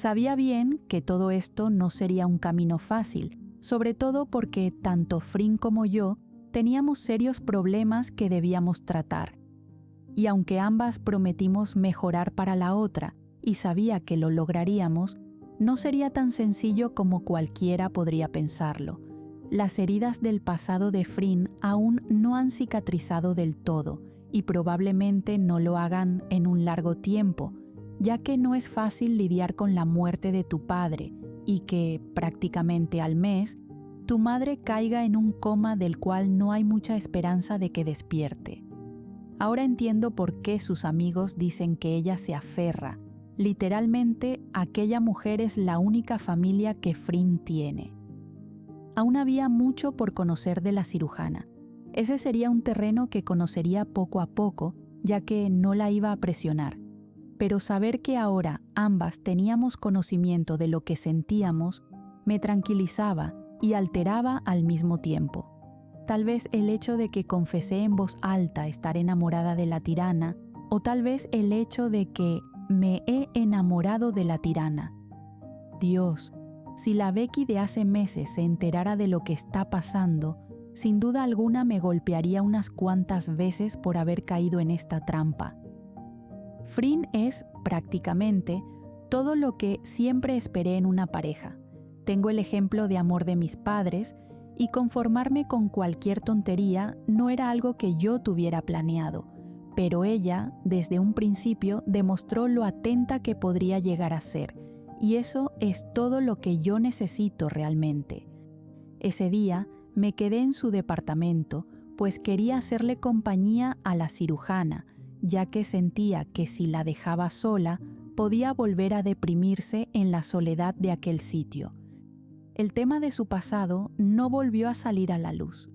Sabía bien que todo esto no sería un camino fácil, sobre todo porque tanto Frin como yo teníamos serios problemas que debíamos tratar. Y aunque ambas prometimos mejorar para la otra y sabía que lo lograríamos, no sería tan sencillo como cualquiera podría pensarlo. Las heridas del pasado de Frin aún no han cicatrizado del todo y probablemente no lo hagan en un largo tiempo, ya que no es fácil lidiar con la muerte de tu padre y que, prácticamente al mes, tu madre caiga en un coma del cual no hay mucha esperanza de que despierte. Ahora entiendo por qué sus amigos dicen que ella se aferra. Literalmente, aquella mujer es la única familia que Frin tiene. Aún había mucho por conocer de la cirujana. Ese sería un terreno que conocería poco a poco, ya que no la iba a presionar. Pero saber que ahora ambas teníamos conocimiento de lo que sentíamos me tranquilizaba y alteraba al mismo tiempo. Tal vez el hecho de que confesé en voz alta estar enamorada de la tirana, o tal vez el hecho de que me he enamorado de la tirana. Dios, si la Becky de hace meses se enterara de lo que está pasando, sin duda alguna me golpearía unas cuantas veces por haber caído en esta trampa. Frin es, prácticamente, todo lo que siempre esperé en una pareja. Tengo el ejemplo de amor de mis padres, y conformarme con cualquier tontería no era algo que yo tuviera planeado, pero ella, desde un principio, demostró lo atenta que podría llegar a ser, y eso es todo lo que yo necesito realmente. Ese día me quedé en su departamento, pues quería hacerle compañía a la cirujana, ya que sentía que si la dejaba sola, podía volver a deprimirse en la soledad de aquel sitio. El tema de su pasado no volvió a salir a la luz.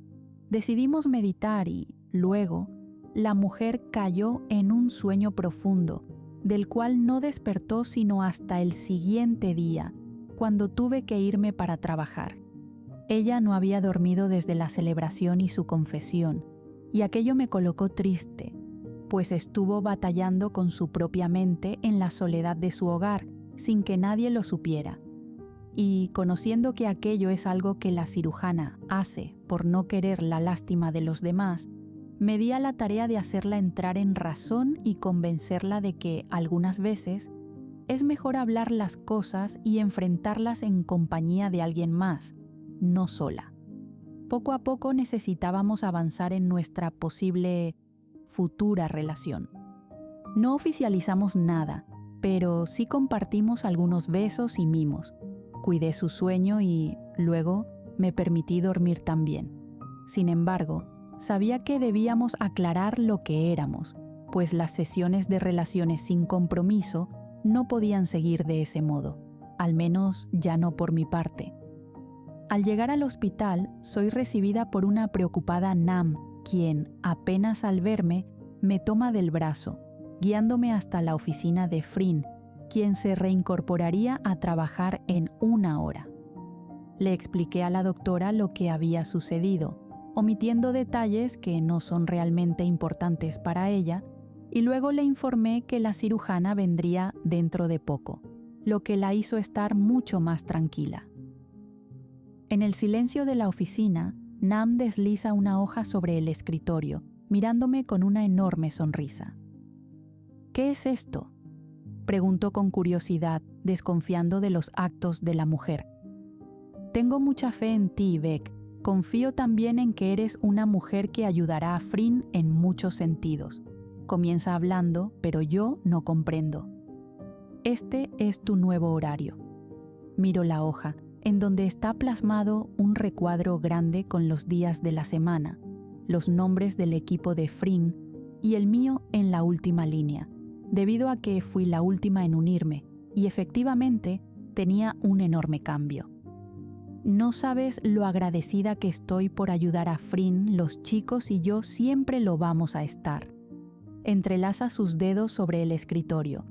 Decidimos meditar y, luego, la mujer cayó en un sueño profundo, del cual no despertó sino hasta el siguiente día, cuando tuve que irme para trabajar. Ella no había dormido desde la celebración y su confesión, y aquello me colocó triste, pues estuvo batallando con su propia mente en la soledad de su hogar, sin que nadie lo supiera. Y conociendo que aquello es algo que la cirujana hace por no querer la lástima de los demás, me di a la tarea de hacerla entrar en razón y convencerla de que, algunas veces, es mejor hablar las cosas y enfrentarlas en compañía de alguien más, no sola. Poco a poco necesitábamos avanzar en nuestra posible futura relación. No oficializamos nada, pero sí compartimos algunos besos y mimos. Cuidé su sueño y, luego, me permití dormir también. Sin embargo, sabía que debíamos aclarar lo que éramos, pues las sesiones de relaciones sin compromiso no podían seguir de ese modo, al menos ya no por mi parte. Al llegar al hospital, soy recibida por una preocupada Nam, quien, apenas al verme, me toma del brazo, guiándome hasta la oficina de Frin, quien se reincorporaría a trabajar en 1 hora. Le expliqué a la doctora lo que había sucedido, omitiendo detalles que no son realmente importantes para ella, y luego le informé que la cirujana vendría dentro de poco, lo que la hizo estar mucho más tranquila. En el silencio de la oficina, Nam desliza una hoja sobre el escritorio, mirándome con una enorme sonrisa. ¿Qué es esto?, preguntó con curiosidad, desconfiando de los actos de la mujer. Tengo mucha fe en ti, Beck. Confío también en que eres una mujer que ayudará a Frin en muchos sentidos. Comienza hablando, pero yo no comprendo. Este es tu nuevo horario. Miro la hoja, en donde está plasmado un recuadro grande con los días de la semana, los nombres del equipo de Frin y el mío en la última línea, debido a que fui la última en unirme, y efectivamente tenía un enorme cambio. No sabes lo agradecida que estoy por ayudar a Frin, los chicos y yo siempre lo vamos a estar. Entrelaza sus dedos sobre el escritorio.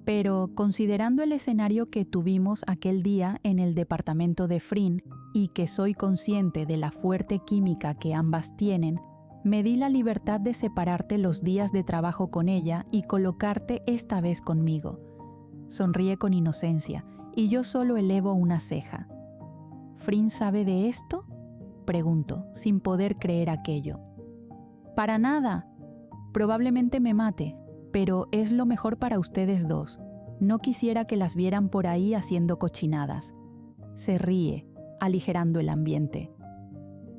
Pero, considerando el escenario que tuvimos aquel día en el departamento de Frin, y que soy consciente de la fuerte química que ambas tienen, me di la libertad de separarte los días de trabajo con ella y colocarte esta vez conmigo. Sonríe con inocencia y yo solo elevo una ceja. ¿Frin sabe de esto?, pregunto, sin poder creer aquello. Para nada. Probablemente me mate, pero es lo mejor para ustedes dos. No quisiera que las vieran por ahí haciendo cochinadas. Se ríe, aligerando el ambiente.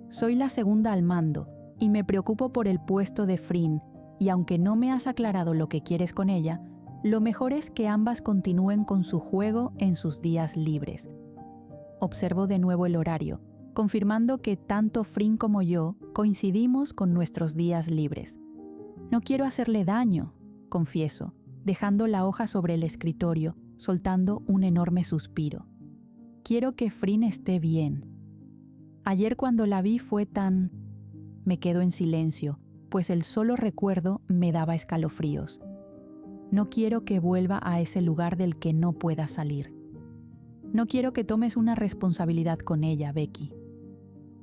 Soy la segunda al mando y me preocupo por el puesto de Frin, y aunque no me has aclarado lo que quieres con ella, lo mejor es que ambas continúen con su juego en sus días libres. Observo de nuevo el horario, confirmando que tanto Frin como yo coincidimos con nuestros días libres. No quiero hacerle daño, confieso, dejando la hoja sobre el escritorio, soltando un enorme suspiro. Quiero que Frin esté bien. Ayer cuando la vi fue tan... Me quedo en silencio, pues el solo recuerdo me daba escalofríos. No quiero que vuelva a ese lugar del que no pueda salir. No quiero que tomes una responsabilidad con ella, Becky.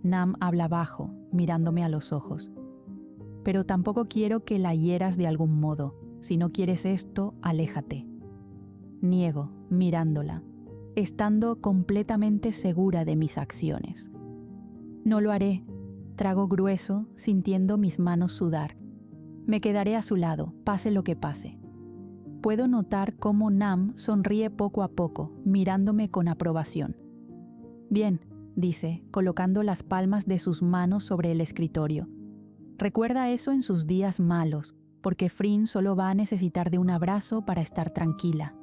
Nam habla bajo, mirándome a los ojos. Pero tampoco quiero que la hieras de algún modo. Si no quieres esto, aléjate. Niego, mirándola, estando completamente segura de mis acciones. No lo haré. Trago grueso, sintiendo mis manos sudar. Me quedaré a su lado, pase lo que pase. Puedo notar cómo Nam sonríe poco a poco, mirándome con aprobación. Bien, dice, colocando las palmas de sus manos sobre el escritorio. Recuerda eso en sus días malos, porque Frin solo va a necesitar de un abrazo para estar tranquila.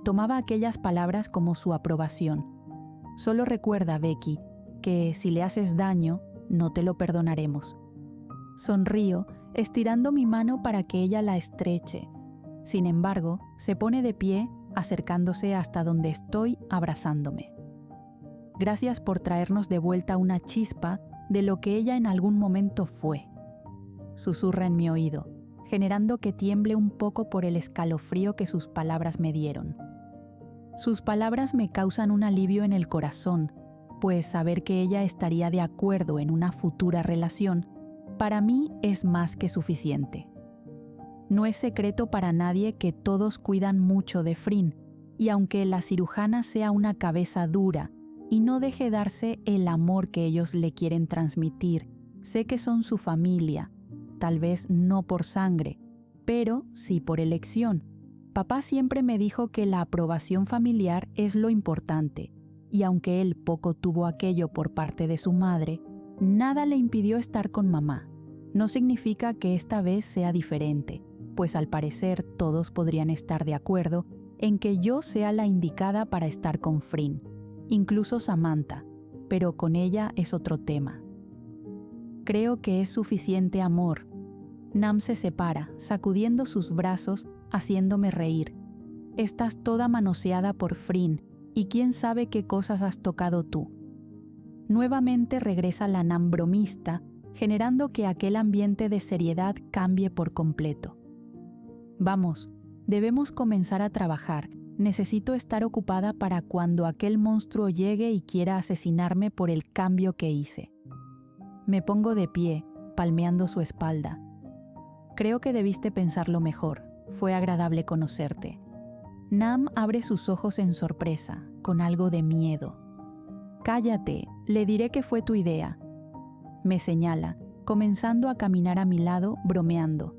Tomaba aquellas palabras como su aprobación. Solo recuerda, Becky, que si le haces daño, no te lo perdonaremos. Sonrío, estirando mi mano para que ella la estreche. Sin embargo, se pone de pie, acercándose hasta donde estoy, abrazándome. Gracias por traernos de vuelta una chispa de lo que ella en algún momento fue. Susurra en mi oído, generando que tiemble un poco por el escalofrío que sus palabras me dieron. Sus palabras me causan un alivio en el corazón, pues saber que ella estaría de acuerdo en una futura relación, para mí es más que suficiente. No es secreto para nadie que todos cuidan mucho de Frin, y aunque la cirujana sea una cabeza dura y no deje darse el amor que ellos le quieren transmitir, sé que son su familia, tal vez no por sangre, pero sí por elección. Papá siempre me dijo que la aprobación familiar es lo importante, y aunque él poco tuvo aquello por parte de su madre, nada le impidió estar con mamá. No significa que esta vez sea diferente, pues al parecer todos podrían estar de acuerdo en que yo sea la indicada para estar con Frin, incluso Samantha, pero con ella es otro tema. Creo que es suficiente amor. Nam se separa, sacudiendo sus brazos, haciéndome reír. Estás toda manoseada por Frin, y quién sabe qué cosas has tocado tú. Nuevamente regresa la Nam bromista, generando que aquel ambiente de seriedad cambie por completo. Vamos, debemos comenzar a trabajar. Necesito estar ocupada para cuando aquel monstruo llegue y quiera asesinarme por el cambio que hice. Me pongo de pie, palmeando su espalda. Creo que debiste pensarlo mejor. Fue agradable conocerte. Nam abre sus ojos en sorpresa, con algo de miedo. Cállate, le diré que fue tu idea. Me señala, comenzando a caminar a mi lado, bromeando.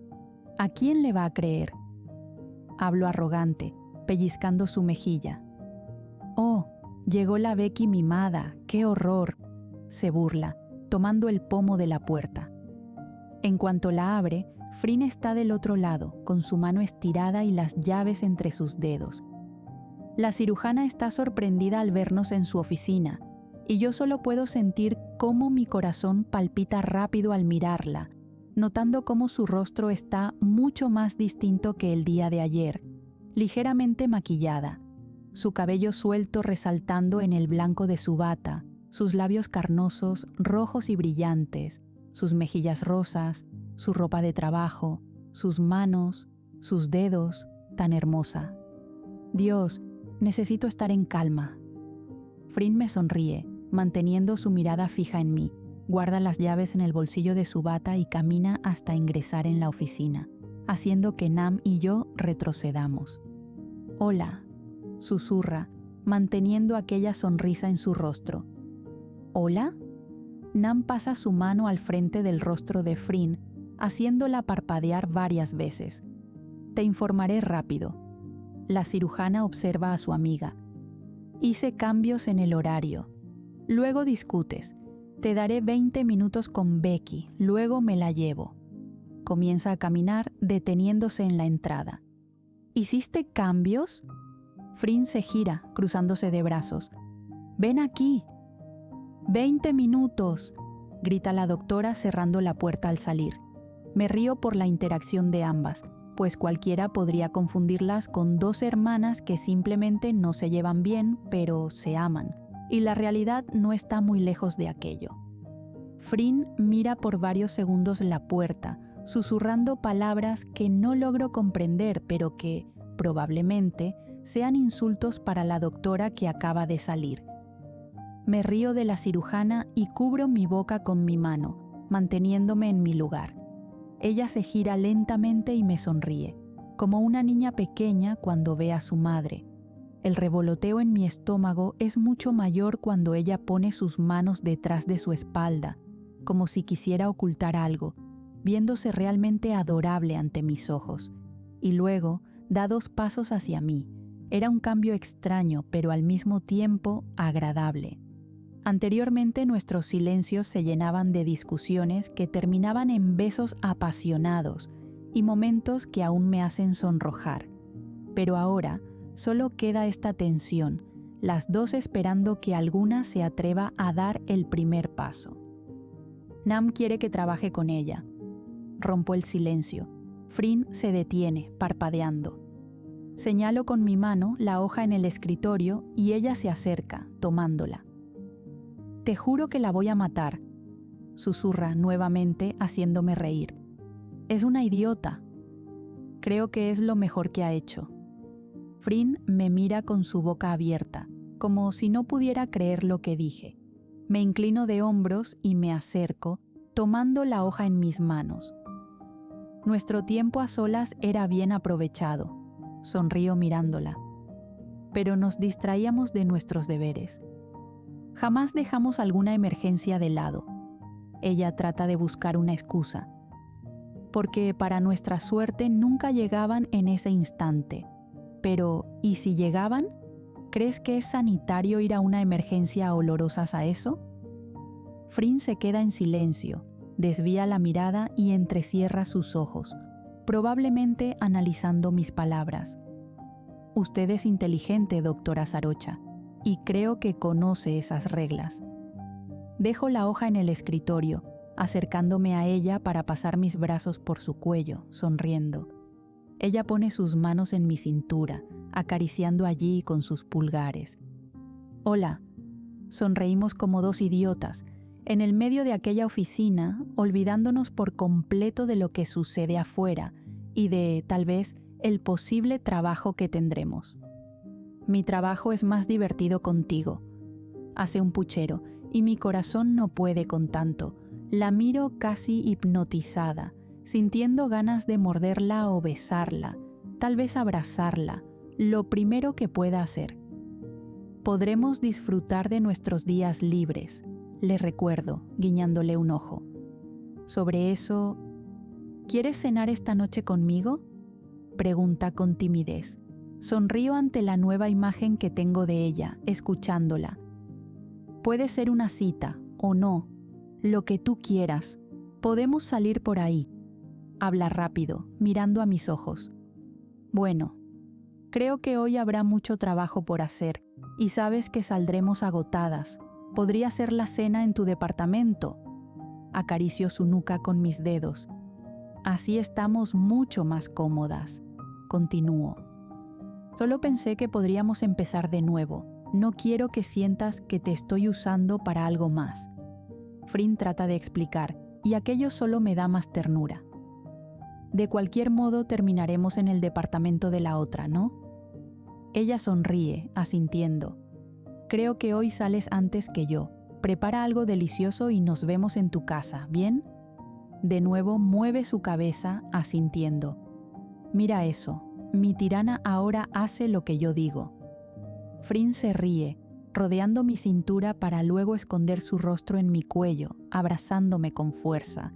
¿A quién le va a creer? Hablo arrogante, pellizcando su mejilla. Oh, llegó la Becky mimada, ¡qué horror! Se burla, tomando el pomo de la puerta. En cuanto la abre, Frin está del otro lado, con su mano estirada y las llaves entre sus dedos. La cirujana está sorprendida al vernos en su oficina, y yo solo puedo sentir cómo mi corazón palpita rápido al mirarla, notando cómo su rostro está mucho más distinto que el día de ayer, ligeramente maquillada, su cabello suelto resaltando en el blanco de su bata, sus labios carnosos, rojos y brillantes, sus mejillas rosas, su ropa de trabajo, sus manos, sus dedos, tan hermosa. Dios, necesito estar en calma. Frin me sonríe, manteniendo su mirada fija en mí, guarda las llaves en el bolsillo de su bata y camina hasta ingresar en la oficina, haciendo que Nam y yo retrocedamos. Hola, susurra, manteniendo aquella sonrisa en su rostro. ¿Hola? Nam pasa su mano al frente del rostro de Frin, haciéndola parpadear varias veces. Te informaré rápido. La cirujana observa a su amiga. Hice cambios en el horario. Luego discutes. Te daré 20 minutos con Becky, luego me la llevo. Comienza a caminar, deteniéndose en la entrada. ¿Hiciste cambios? Frin se gira, cruzándose de brazos. Ven aquí. 20 minutos, grita la doctora cerrando la puerta al salir. Me río por la interacción de ambas, pues cualquiera podría confundirlas con dos hermanas que simplemente no se llevan bien, pero se aman, y la realidad no está muy lejos de aquello. Frin mira por varios segundos la puerta, susurrando palabras que no logro comprender, pero que, probablemente, sean insultos para la doctora que acaba de salir. Me río de la cirujana y cubro mi boca con mi mano, manteniéndome en mi lugar. Ella se gira lentamente y me sonríe, como una niña pequeña cuando ve a su madre. El revoloteo en mi estómago es mucho mayor cuando ella pone sus manos detrás de su espalda, como si quisiera ocultar algo, viéndose realmente adorable ante mis ojos. Y luego da 2 pasos hacia mí. Era un cambio extraño, pero al mismo tiempo agradable. Anteriormente nuestros silencios se llenaban de discusiones que terminaban en besos apasionados y momentos que aún me hacen sonrojar. Pero ahora solo queda esta tensión, las dos esperando que alguna se atreva a dar el primer paso. Nam quiere que trabaje con ella. Rompo el silencio. Frin se detiene, parpadeando. Señalo con mi mano la hoja en el escritorio y ella se acerca, tomándola. Te juro que la voy a matar, susurra nuevamente haciéndome reír. Es una idiota. Creo que es lo mejor que ha hecho. Frin me mira con su boca abierta, como si no pudiera creer lo que dije. Me inclino de hombros y me acerco, tomando la hoja en mis manos. Nuestro tiempo a solas era bien aprovechado, sonrío mirándola. Pero nos distraíamos de nuestros deberes. Jamás dejamos alguna emergencia de lado. Ella trata de buscar una excusa. Porque para nuestra suerte nunca llegaban en ese instante. Pero, ¿y si llegaban? ¿Crees que es sanitario ir a una emergencia a olorosas a eso? Frin se queda en silencio, desvía la mirada y entrecierra sus ojos, probablemente analizando mis palabras. Usted es inteligente, doctora Sarocha, y creo que conoce esas reglas. Dejo la hoja en el escritorio, acercándome a ella para pasar mis brazos por su cuello, sonriendo. Ella pone sus manos en mi cintura, acariciando allí con sus pulgares. Hola, sonreímos como 2 idiotas, en el medio de aquella oficina, olvidándonos por completo de lo que sucede afuera y de, tal vez, el posible trabajo que tendremos. Mi trabajo es más divertido contigo. Hace un puchero y mi corazón no puede con tanto. La miro casi hipnotizada, sintiendo ganas de morderla o besarla, tal vez abrazarla, lo primero que pueda hacer. Podremos disfrutar de nuestros días libres, le recuerdo, guiñándole un ojo. Sobre eso, ¿quieres cenar esta noche conmigo?, pregunta con timidez. Sonrío ante la nueva imagen que tengo de ella, escuchándola. Puede ser una cita, o no, lo que tú quieras. Podemos salir por ahí. Habla rápido, mirando a mis ojos. Bueno, creo que hoy habrá mucho trabajo por hacer, y sabes que saldremos agotadas. Podría ser la cena en tu departamento. Acaricio su nuca con mis dedos. Así estamos mucho más cómodas. Continúo. Solo pensé que podríamos empezar de nuevo. No quiero que sientas que te estoy usando para algo más. Frin trata de explicar, y aquello solo me da más ternura. De cualquier modo terminaremos en el departamento de la otra, ¿no? Ella sonríe, asintiendo. Creo que hoy sales antes que yo. Prepara algo delicioso y nos vemos en tu casa, ¿bien? De nuevo mueve su cabeza, asintiendo. Mira eso. Mi tirana ahora hace lo que yo digo. Frin se ríe, rodeando mi cintura para luego esconder su rostro en mi cuello, abrazándome con fuerza.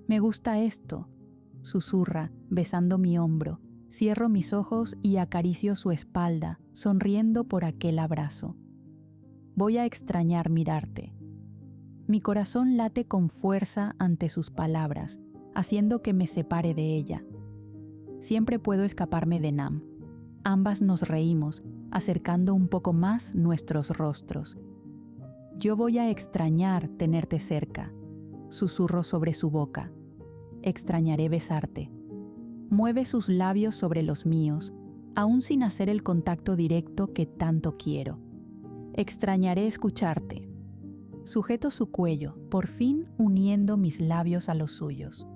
«Me gusta esto», susurra, besando mi hombro. Cierro mis ojos y acaricio su espalda, sonriendo por aquel abrazo. «Voy a extrañar mirarte». Mi corazón late con fuerza ante sus palabras, haciendo que me separe de ella. Siempre puedo escaparme de Nam. Ambas nos reímos, acercando un poco más nuestros rostros. «Yo voy a extrañar tenerte cerca», susurro sobre su boca. «Extrañaré besarte». Mueve sus labios sobre los míos, aún sin hacer el contacto directo que tanto quiero. «Extrañaré escucharte». Sujeto su cuello, por fin uniendo mis labios a los suyos.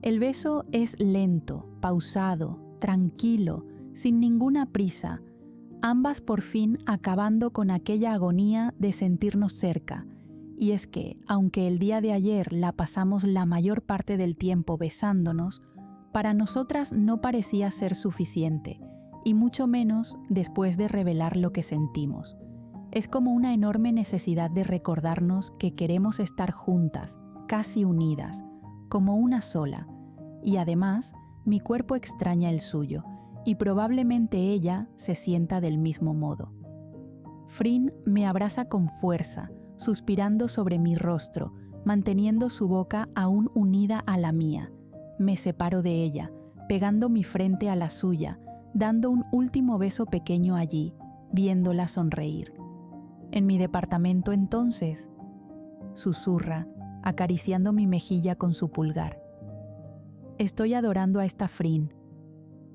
El beso es lento, pausado, tranquilo, sin ninguna prisa, ambas por fin acabando con aquella agonía de sentirnos cerca. Y es que, aunque el día de ayer la pasamos la mayor parte del tiempo besándonos, para nosotras no parecía ser suficiente, y mucho menos después de revelar lo que sentimos. Es como una enorme necesidad de recordarnos que queremos estar juntas, casi unidas, como una sola, y además mi cuerpo extraña el suyo, y probablemente ella se sienta del mismo modo. Frin me abraza con fuerza, suspirando sobre mi rostro, manteniendo su boca aún unida a la mía. Me separo de ella, pegando mi frente a la suya, dando un último beso pequeño allí, viéndola sonreír. «En mi departamento entonces», susurra, acariciando mi mejilla con su pulgar. Estoy adorando a esta Frin.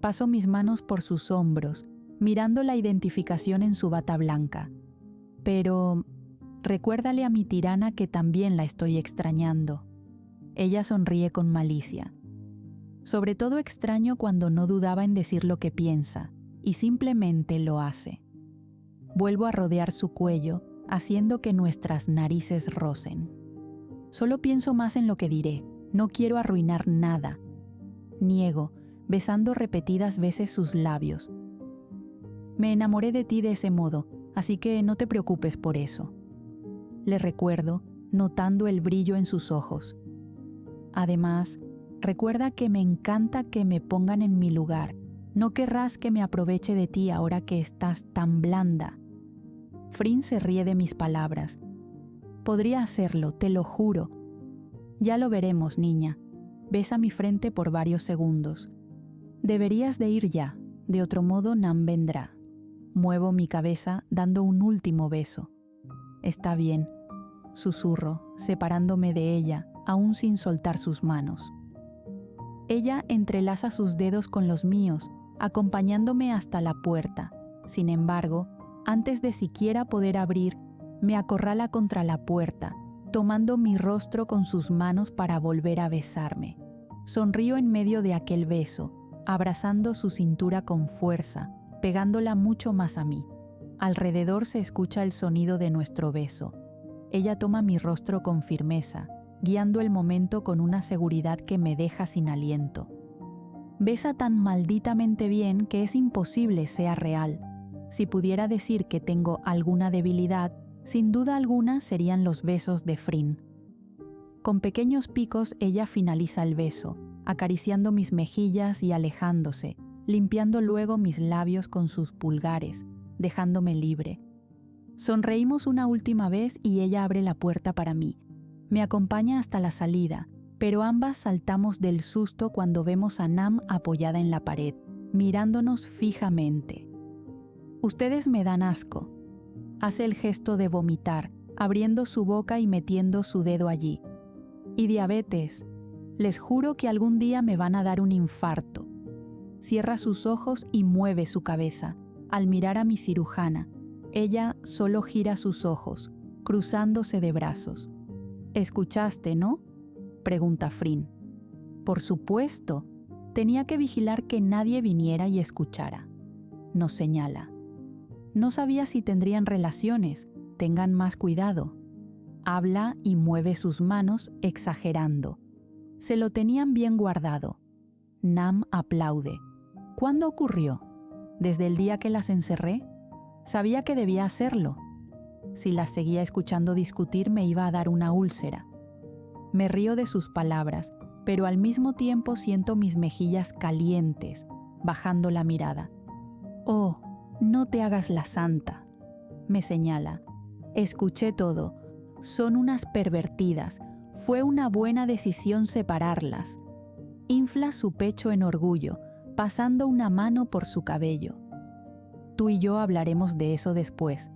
Paso mis manos por sus hombros, mirando la identificación en su bata blanca. Pero recuérdale a mi tirana que también la estoy extrañando. Ella sonríe con malicia. Sobre todo extraño cuando no dudaba en decir lo que piensa, y simplemente lo hace. Vuelvo a rodear su cuello, haciendo que nuestras narices rocen. Solo pienso más en lo que diré, no quiero arruinar nada. Niego, besando repetidas veces sus labios. «Me enamoré de ti de ese modo, así que no te preocupes por eso», le recuerdo, notando el brillo en sus ojos. Además, recuerda que me encanta que me pongan en mi lugar. No querrás que me aproveche de ti ahora que estás tan blanda. Frin se ríe de mis palabras. Podría hacerlo, te lo juro. Ya lo veremos, niña. Besa mi frente por varios segundos. Deberías de ir ya, de otro modo Nam vendrá. Muevo mi cabeza dando un último beso. Está bien, susurro, separándome de ella, aún sin soltar sus manos. Ella entrelaza sus dedos con los míos, acompañándome hasta la puerta. Sin embargo, antes de siquiera poder abrir, me acorrala contra la puerta, tomando mi rostro con sus manos para volver a besarme. Sonrío en medio de aquel beso, abrazando su cintura con fuerza, pegándola mucho más a mí. Alrededor se escucha el sonido de nuestro beso. Ella toma mi rostro con firmeza, guiando el momento con una seguridad que me deja sin aliento. Besa tan malditamente bien que es imposible sea real. Si pudiera decir que tengo alguna debilidad, sin duda alguna serían los besos de Frin. Con pequeños picos ella finaliza el beso, acariciando mis mejillas y alejándose, limpiando luego mis labios con sus pulgares, dejándome libre. Sonreímos una última vez y ella abre la puerta para mí. Me acompaña hasta la salida, pero ambas saltamos del susto cuando vemos a Nam apoyada en la pared, mirándonos fijamente. «Ustedes me dan asco». Hace el gesto de vomitar, abriendo su boca y metiendo su dedo allí. «Y diabetes. Les juro que algún día me van a dar un infarto». Cierra sus ojos y mueve su cabeza. Al mirar a mi cirujana, ella solo gira sus ojos, cruzándose de brazos. «¿Escuchaste, no?», pregunta Frin. «Por supuesto. Tenía que vigilar que nadie viniera y escuchara». Nos señala. «No sabía si tendrían relaciones. Tengan más cuidado». Habla y mueve sus manos exagerando. Se lo tenían bien guardado. Nam aplaude. «¿Cuándo ocurrió? ¿Desde el día que las encerré?». Sabía que debía hacerlo. Si las seguía escuchando discutir me iba a dar una úlcera. Me río de sus palabras, pero al mismo tiempo siento mis mejillas calientes, bajando la mirada. «Oh, no te hagas la santa», me señala. «Escuché todo. Son unas pervertidas. Fue una buena decisión separarlas». Infla su pecho en orgullo, pasando una mano por su cabello. «Tú y yo hablaremos de eso después».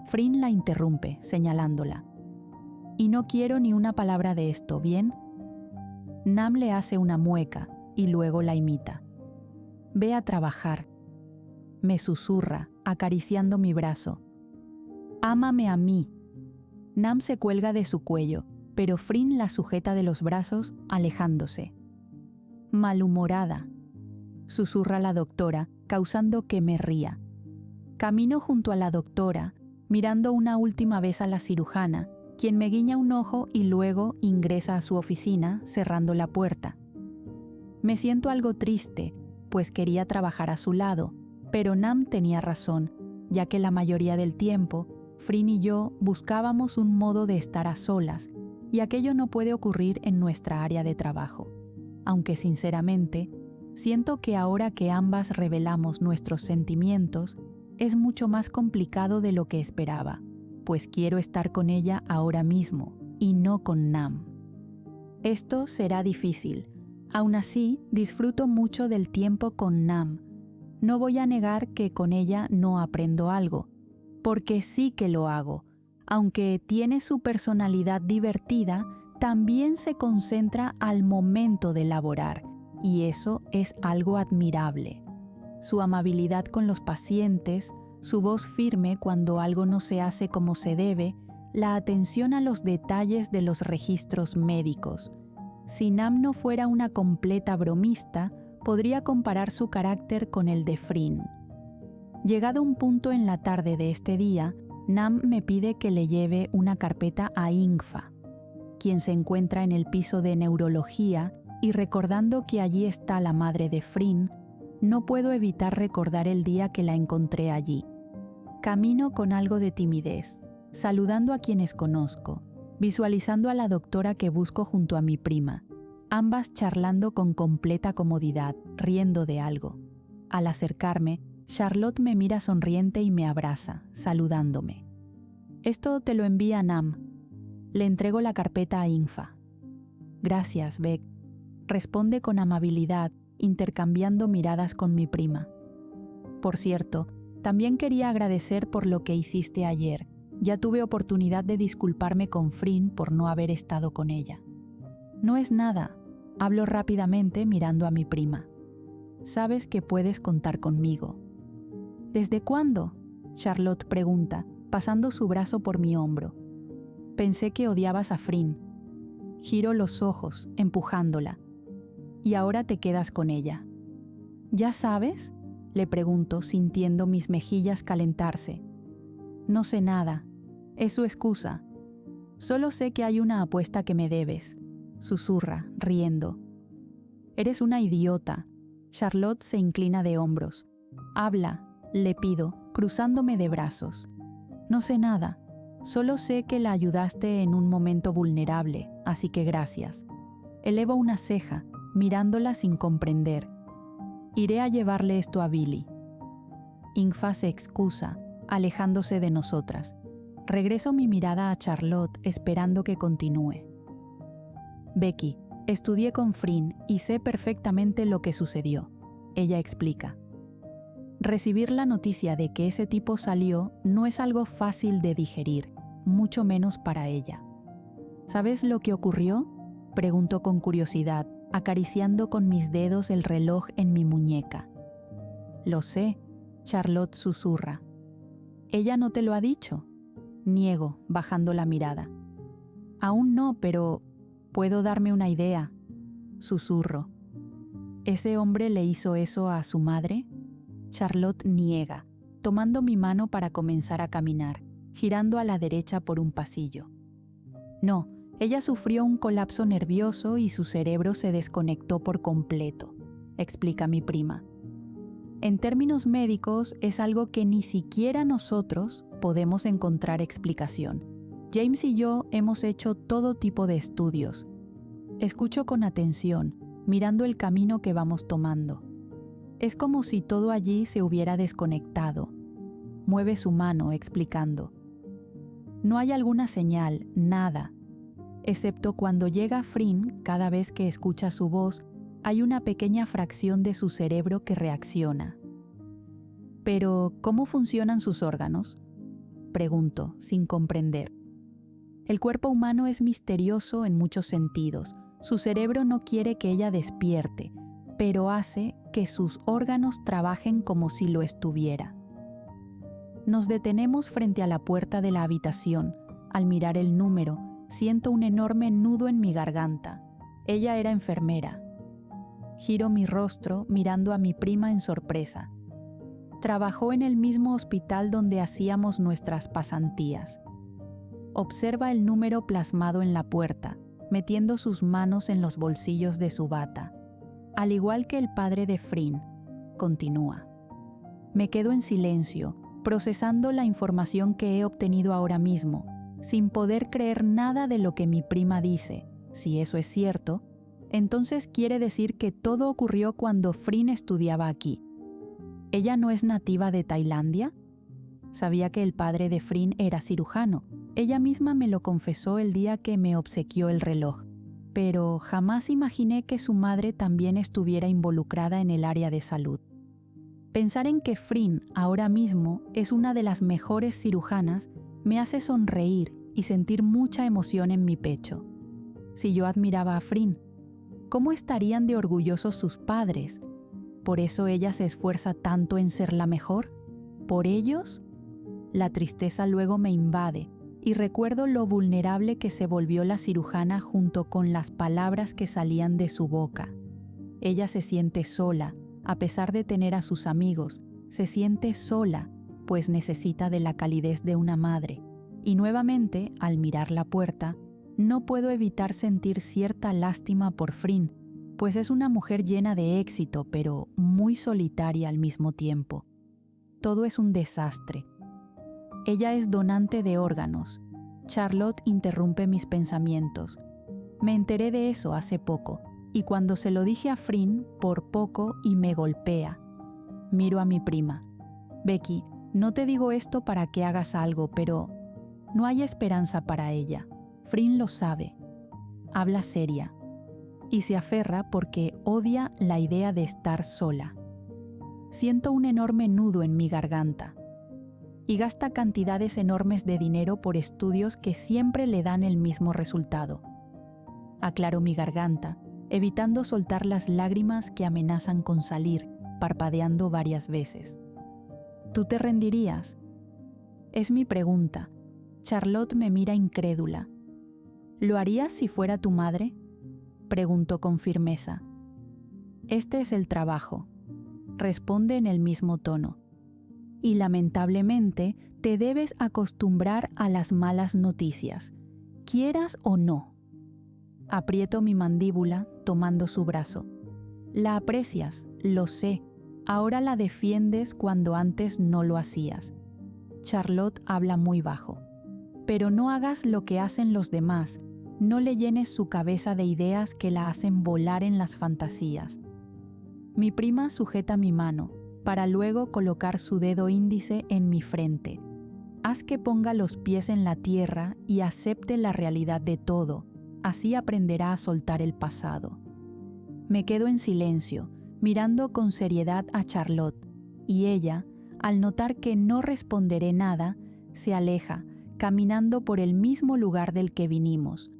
Frin la interrumpe, señalándola. «Y no quiero ni una palabra de esto, ¿bien?». Nam le hace una mueca y luego la imita. «Ve a trabajar», me susurra, acariciando mi brazo. «Ámame a mí». Nam se cuelga de su cuello, pero Frin la sujeta de los brazos, alejándose. «Malhumorada», susurra la doctora, causando que me ría. Camino junto a la doctora, mirando una última vez a la cirujana, quien me guiña un ojo y luego ingresa a su oficina, cerrando la puerta. Me siento algo triste, pues quería trabajar a su lado, pero Nam tenía razón, ya que la mayoría del tiempo, Frin y yo buscábamos un modo de estar a solas, y aquello no puede ocurrir en nuestra área de trabajo. Aunque sinceramente, siento que ahora que ambas revelamos nuestros sentimientos, es mucho más complicado de lo que esperaba, pues quiero estar con ella ahora mismo, y no con Nam. Esto será difícil. Aún así, disfruto mucho del tiempo con Nam. No voy a negar que con ella no aprendo algo, porque sí que lo hago. Aunque tiene su personalidad divertida, también se concentra al momento de laborar, y eso es algo admirable. Su amabilidad con los pacientes, su voz firme cuando algo no se hace como se debe, la atención a los detalles de los registros médicos. Si Nam no fuera una completa bromista, podría comparar su carácter con el de Frin. Llegado un punto en la tarde de este día, Nam me pide que le lleve una carpeta a Ingfa, quien se encuentra en el piso de neurología, y recordando que allí está la madre de Frin, no puedo evitar recordar el día que la encontré allí. Camino con algo de timidez, saludando a quienes conozco, visualizando a la doctora que busco junto a mi prima, ambas charlando con completa comodidad, riendo de algo. Al acercarme, Charlotte me mira sonriente y me abraza, saludándome. «Esto te lo envía Nam». Le entrego la carpeta a Ingfa. «Gracias, Beck», responde con amabilidad, intercambiando miradas con mi prima. «Por cierto, también quería agradecer por lo que hiciste ayer. Ya tuve oportunidad de disculparme con Frin por no haber estado con ella». «No es nada», hablo rápidamente mirando a mi prima. «Sabes que puedes contar conmigo». «¿Desde cuándo?», Charlotte pregunta, pasando su brazo por mi hombro. «Pensé que odiabas a Frin». Giro los ojos, empujándola. «Y ahora te quedas con ella». «¿Ya sabes?», le pregunto, sintiendo mis mejillas calentarse. «No sé nada. Es su excusa. Solo sé que hay una apuesta que me debes», susurra, riendo. «Eres una idiota». Charlotte se inclina de hombros. «Habla», le pido, cruzándome de brazos. «No sé nada. Solo sé que la ayudaste en un momento vulnerable, así que gracias». Elevo una ceja, mirándola sin comprender. «Iré a llevarle esto a Billy». Ingfa se excusa, alejándose de nosotras. Regreso mi mirada a Charlotte, esperando que continúe. «Becky, estudié con Frin y sé perfectamente lo que sucedió», ella explica. Recibir la noticia de que ese tipo salió no es algo fácil de digerir, mucho menos para ella. «¿Sabes lo que ocurrió?», pregunto con curiosidad, acariciando con mis dedos el reloj en mi muñeca. «Lo sé», Charlotte susurra. «¿Ella no te lo ha dicho?», niego, bajando la mirada. «Aún no, pero puedo darme una idea», susurro. «¿Ese hombre le hizo eso a su madre?». Charlotte niega, tomando mi mano para comenzar a caminar, girando a la derecha por un pasillo. «No, ella sufrió un colapso nervioso y su cerebro se desconectó por completo», explica mi prima. En términos médicos, es algo que ni siquiera nosotros podemos encontrar explicación. James y yo hemos hecho todo tipo de estudios. Escucho con atención, mirando el camino que vamos tomando. Es como si todo allí se hubiera desconectado. Mueve su mano explicando. No hay alguna señal, nada. Excepto cuando llega Frin, cada vez que escucha su voz, hay una pequeña fracción de su cerebro que reacciona. Pero, ¿cómo funcionan sus órganos? Pregunto, sin comprender. El cuerpo humano es misterioso en muchos sentidos. Su cerebro no quiere que ella despierte, pero hace que sus órganos trabajen como si lo estuviera. Nos detenemos frente a la puerta de la habitación. Al mirar el número, siento un enorme nudo en mi garganta. Ella era enfermera. Giro mi rostro mirando a mi prima en sorpresa. Trabajó en el mismo hospital donde hacíamos nuestras pasantías. Observa el número plasmado en la puerta, metiendo sus manos en los bolsillos de su bata. Al igual que el padre de Frin, continúa. Me quedo en silencio, procesando la información que he obtenido ahora mismo, sin poder creer nada de lo que mi prima dice. Si eso es cierto, entonces quiere decir que todo ocurrió cuando Frin estudiaba aquí. ¿Ella no es nativa de Tailandia? Sabía que el padre de Frin era cirujano. Ella misma me lo confesó el día que me obsequió el reloj. Pero jamás imaginé que su madre también estuviera involucrada en el área de salud. Pensar en que Frin ahora mismo es una de las mejores cirujanas me hace sonreír y sentir mucha emoción en mi pecho. Si yo admiraba a Frin, ¿cómo estarían de orgullosos sus padres? ¿Por eso ella se esfuerza tanto en ser la mejor? ¿Por ellos? La tristeza luego me invade y recuerdo lo vulnerable que se volvió la cirujana junto con las palabras que salían de su boca. Ella se siente sola, a pesar de tener a sus amigos, se siente sola, pues necesita de la calidez de una madre. Y nuevamente, al mirar la puerta, no puedo evitar sentir cierta lástima por Frin, pues es una mujer llena de éxito, pero muy solitaria al mismo tiempo. Todo es un desastre. Ella es donante de órganos. Charlotte interrumpe mis pensamientos. Me enteré de eso hace poco, y cuando se lo dije a Frin, por poco y me golpea. Miro a mi prima. Becky, no te digo esto para que hagas algo, pero no hay esperanza para ella. Frin lo sabe. Habla seria. Y se aferra porque odia la idea de estar sola. Siento un enorme nudo en mi garganta. Y gasta cantidades enormes de dinero por estudios que siempre le dan el mismo resultado. Aclaro mi garganta, evitando soltar las lágrimas que amenazan con salir, parpadeando varias veces. ¿Tú te rendirías? Es mi pregunta. Charlotte me mira incrédula. ¿Lo harías si fuera tu madre? Preguntó con firmeza. Este es el trabajo. Responde en el mismo tono. Y lamentablemente te debes acostumbrar a las malas noticias, quieras o no. Aprieto mi mandíbula tomando su brazo. La aprecias, lo sé. Ahora la defiendes cuando antes no lo hacías. Charlotte habla muy bajo. Pero no hagas lo que hacen los demás. No le llenes su cabeza de ideas que la hacen volar en las fantasías. Mi prima sujeta mi mano, para luego colocar su dedo índice en mi frente. Haz que ponga los pies en la tierra y acepte la realidad de todo. Así aprenderá a soltar el pasado. Me quedo en silencio, mirando con seriedad a Charlotte, y ella, al notar que no responderé nada, se aleja, caminando por el mismo lugar del que vinimos.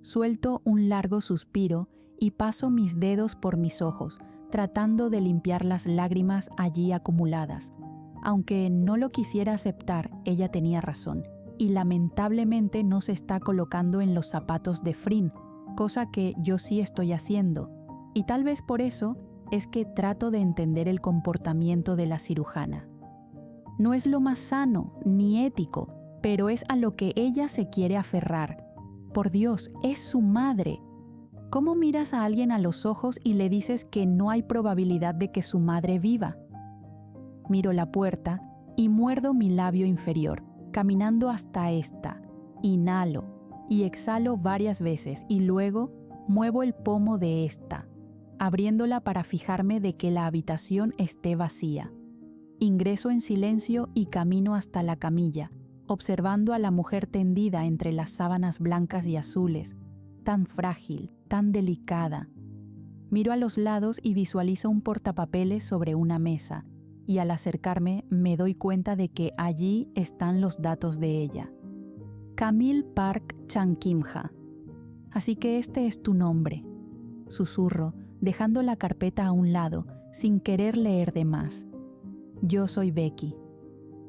Suelto un largo suspiro y paso mis dedos por mis ojos, tratando de limpiar las lágrimas allí acumuladas. Aunque no lo quisiera aceptar, ella tenía razón, y lamentablemente no se está colocando en los zapatos de Frin, cosa que yo sí estoy haciendo, y tal vez por eso es que trato de entender el comportamiento de la cirujana. No es lo más sano ni ético, pero es a lo que ella se quiere aferrar. Por Dios, es su madre. ¿Cómo miras a alguien a los ojos y le dices que no hay probabilidad de que su madre viva? Miro la puerta y muerdo mi labio inferior, caminando hasta esta. Inhalo y exhalo varias veces y luego muevo el pomo de esta, abriéndola para fijarme de que la habitación esté vacía. Ingreso en silencio y camino hasta la camilla, observando a la mujer tendida entre las sábanas blancas y azules, tan frágil, tan delicada. Miro a los lados y visualizo un portapapeles sobre una mesa, y al acercarme me doy cuenta de que allí están los datos de ella. Camille Park Chankimha. Así que este es tu nombre. Susurro, dejando la carpeta a un lado, sin querer leer de más. Yo soy Becky.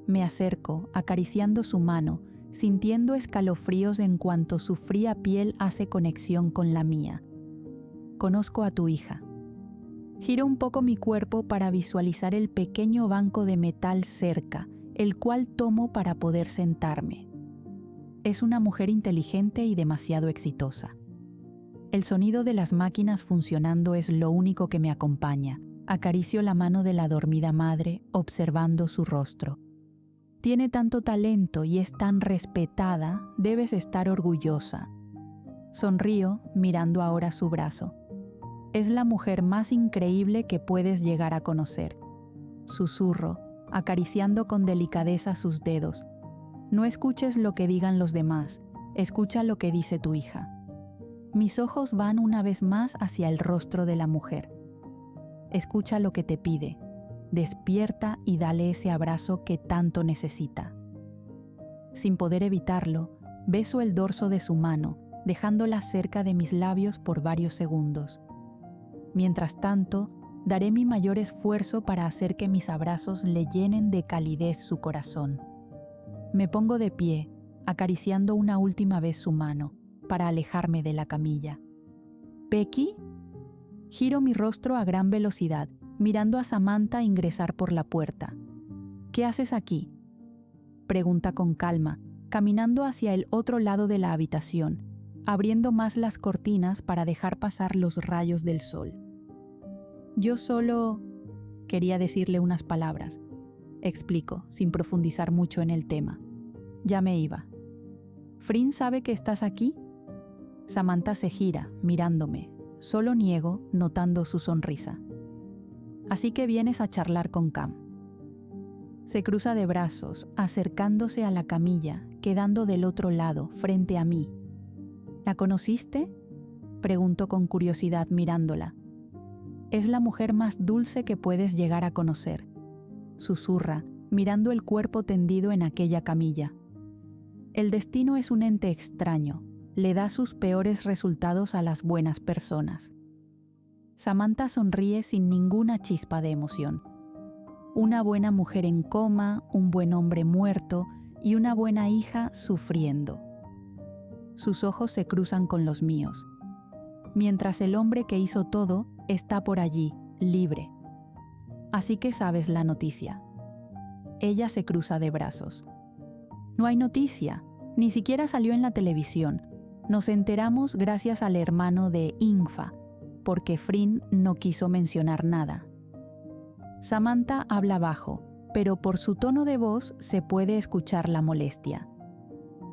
Me acerco, acariciando su mano, sintiendo escalofríos en cuanto su fría piel hace conexión con la mía. Conozco a tu hija. Giro un poco mi cuerpo para visualizar el pequeño banco de metal cerca, el cual tomo para poder sentarme. Es una mujer inteligente y demasiado exitosa. El sonido de las máquinas funcionando es lo único que me acompaña. Acaricio la mano de la dormida madre, observando su rostro. Tiene tanto talento y es tan respetada, debes estar orgullosa. Sonrío, mirando ahora su brazo. Es la mujer más increíble que puedes llegar a conocer. Susurro, acariciando con delicadeza sus dedos. No escuches lo que digan los demás, escucha lo que dice tu hija. Mis ojos van una vez más hacia el rostro de la mujer. Escucha lo que te pide. Despierta y dale ese abrazo que tanto necesita. Sin poder evitarlo, beso el dorso de su mano, dejándola cerca de mis labios por varios segundos. Mientras tanto, daré mi mayor esfuerzo para hacer que mis abrazos le llenen de calidez su corazón. Me pongo de pie, acariciando una última vez su mano, para alejarme de la camilla. ¿Becky? Giro mi rostro a gran velocidad, mirando a Samantha ingresar por la puerta. ¿Qué haces aquí?, pregunta con calma, caminando hacia el otro lado de la habitación, abriendo más las cortinas para dejar pasar los rayos del sol. Yo solo quería decirle unas palabras. Explico, sin profundizar mucho en el tema. Ya me iba. ¿Frin sabe que estás aquí? Samantha se gira, mirándome. Solo niego, notando su sonrisa. Así que vienes a charlar con Cam. Se cruza de brazos, acercándose a la camilla, quedando del otro lado, frente a mí. ¿La conociste?, preguntó con curiosidad mirándola. Es la mujer más dulce que puedes llegar a conocer, susurra, mirando el cuerpo tendido en aquella camilla. El destino es un ente extraño, le da sus peores resultados a las buenas personas. Samantha sonríe sin ninguna chispa de emoción. Una buena mujer en coma, un buen hombre muerto y una buena hija sufriendo. Sus ojos se cruzan con los míos, mientras el hombre que hizo todo está por allí, libre. Así que sabes la noticia. Ella se cruza de brazos. No hay noticia, ni siquiera salió en la televisión. Nos enteramos gracias al hermano de Ingfa, porque Frin no quiso mencionar nada. Samantha habla bajo, pero por su tono de voz se puede escuchar la molestia.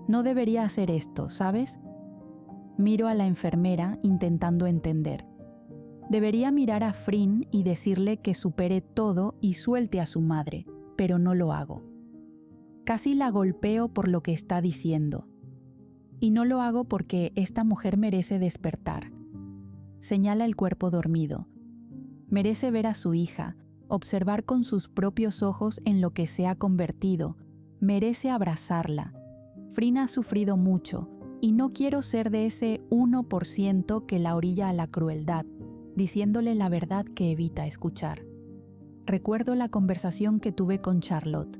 No debería hacer esto, ¿sabes? Miro a la enfermera intentando entender. Debería mirar a Frin y decirle que supere todo y suelte a su madre, pero no lo hago. Casi la golpeo por lo que está diciendo. Y no lo hago porque esta mujer merece despertar. Señala el cuerpo dormido. Merece ver a su hija, observar con sus propios ojos en lo que se ha convertido. Merece abrazarla. Frin ha sufrido mucho y no quiero ser de ese 1% que la orilla a la crueldad, diciéndole la verdad que evita escuchar. Recuerdo la conversación que tuve con Charlotte.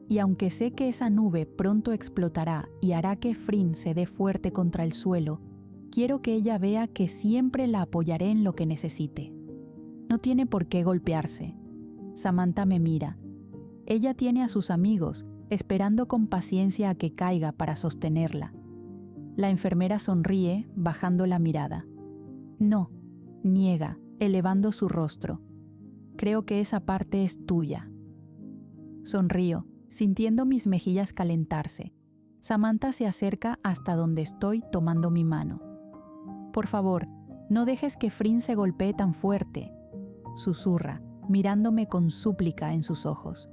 Y aunque sé que esa nube pronto explotará y hará que Frin se dé fuerte contra el suelo, quiero que ella vea que siempre la apoyaré en lo que necesite. No tiene por qué golpearse. Samantha me mira. Ella tiene a sus amigos, esperando con paciencia a que caiga para sostenerla. La enfermera sonríe, bajando la mirada. No, niega, elevando su rostro. Creo que esa parte es tuya. Sonrío, sintiendo mis mejillas calentarse. Samantha se acerca hasta donde estoy tomando mi mano. Por favor, no dejes que Frin se golpee tan fuerte, susurra, mirándome con súplica en sus ojos.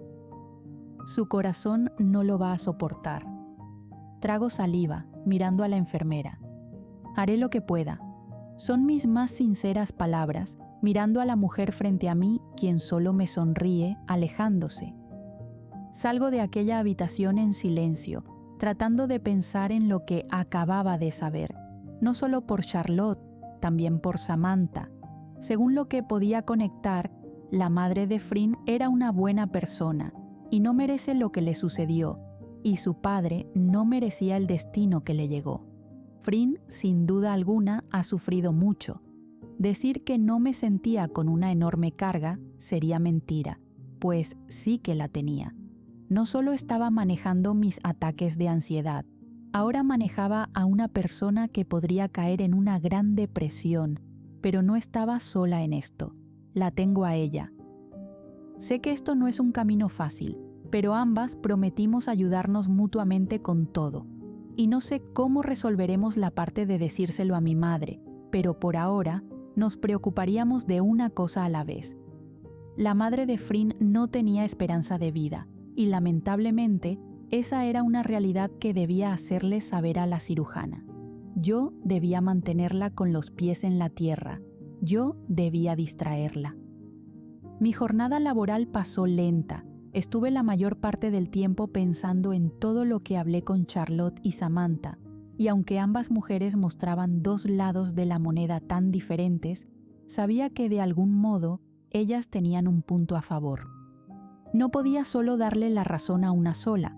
Su corazón no lo va a soportar. Trago saliva, mirando a la enfermera. Haré lo que pueda. Son mis más sinceras palabras, mirando a la mujer frente a mí, quien solo me sonríe, alejándose. Salgo de aquella habitación en silencio, tratando de pensar en lo que acababa de saber, no solo por Charlotte, también por Samantha. Según lo que podía conectar, la madre de Frin era una buena persona y no merece lo que le sucedió, y su padre no merecía el destino que le llegó. Frin, sin duda alguna, ha sufrido mucho. Decir que no me sentía con una enorme carga sería mentira, pues sí que la tenía. No solo estaba manejando mis ataques de ansiedad, ahora manejaba a una persona que podría caer en una gran depresión, pero no estaba sola en esto. La tengo a ella. Sé que esto no es un camino fácil, pero ambas prometimos ayudarnos mutuamente con todo. Y no sé cómo resolveremos la parte de decírselo a mi madre, pero por ahora nos preocuparíamos de una cosa a la vez. La madre de Frin no tenía esperanza de vida, y lamentablemente esa era una realidad que debía hacerle saber a la cirujana. Yo debía mantenerla con los pies en la tierra. Yo debía distraerla. Mi jornada laboral pasó lenta. Estuve la mayor parte del tiempo pensando en todo lo que hablé con Charlotte y Samantha, y aunque ambas mujeres mostraban dos lados de la moneda tan diferentes, sabía que de algún modo ellas tenían un punto a favor. No podía solo darle la razón a una sola,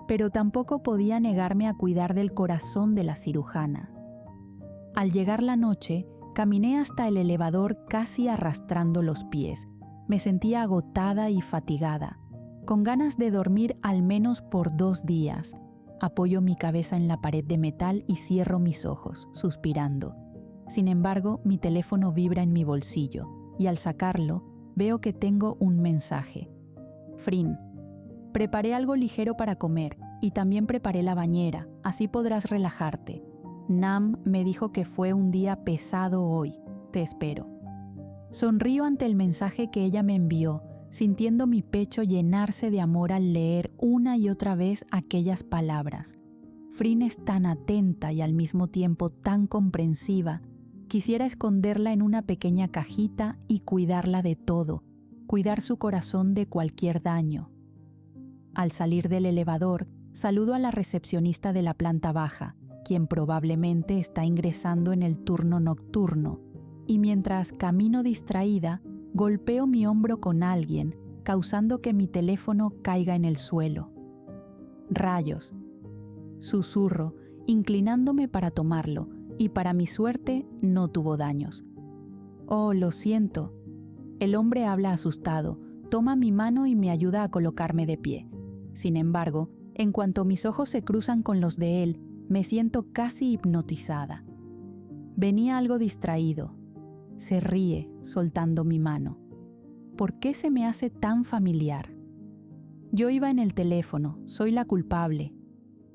pero tampoco podía negarme a cuidar del corazón de la cirujana. Al llegar la noche, caminé hasta el elevador casi arrastrando los pies. Me sentía agotada y fatigada, con ganas de dormir al menos por 2 días. Apoyo mi cabeza en la pared de metal y cierro mis ojos, suspirando. Sin embargo, mi teléfono vibra en mi bolsillo, y al sacarlo, veo que tengo un mensaje. Frin, preparé algo ligero para comer y también preparé la bañera, así podrás relajarte. Nam me dijo que fue un día pesado hoy. Te espero. Sonrío ante el mensaje que ella me envió, sintiendo mi pecho llenarse de amor al leer una y otra vez aquellas palabras. Frin es tan atenta y al mismo tiempo tan comprensiva. Quisiera esconderla en una pequeña cajita y cuidarla de todo, cuidar su corazón de cualquier daño. Al salir del elevador, saludo a la recepcionista de la planta baja, quien probablemente está ingresando en el turno nocturno, y mientras camino distraída, golpeo mi hombro con alguien, causando que mi teléfono caiga en el suelo. Rayos. Susurro, inclinándome para tomarlo, y para mi suerte no tuvo daños. Oh, lo siento. El hombre habla asustado, toma mi mano y me ayuda a colocarme de pie. Sin embargo, en cuanto mis ojos se cruzan con los de él, me siento casi hipnotizada. Venía algo distraído. Se ríe, soltando mi mano. ¿Por qué se me hace tan familiar? Yo iba en el teléfono, soy la culpable.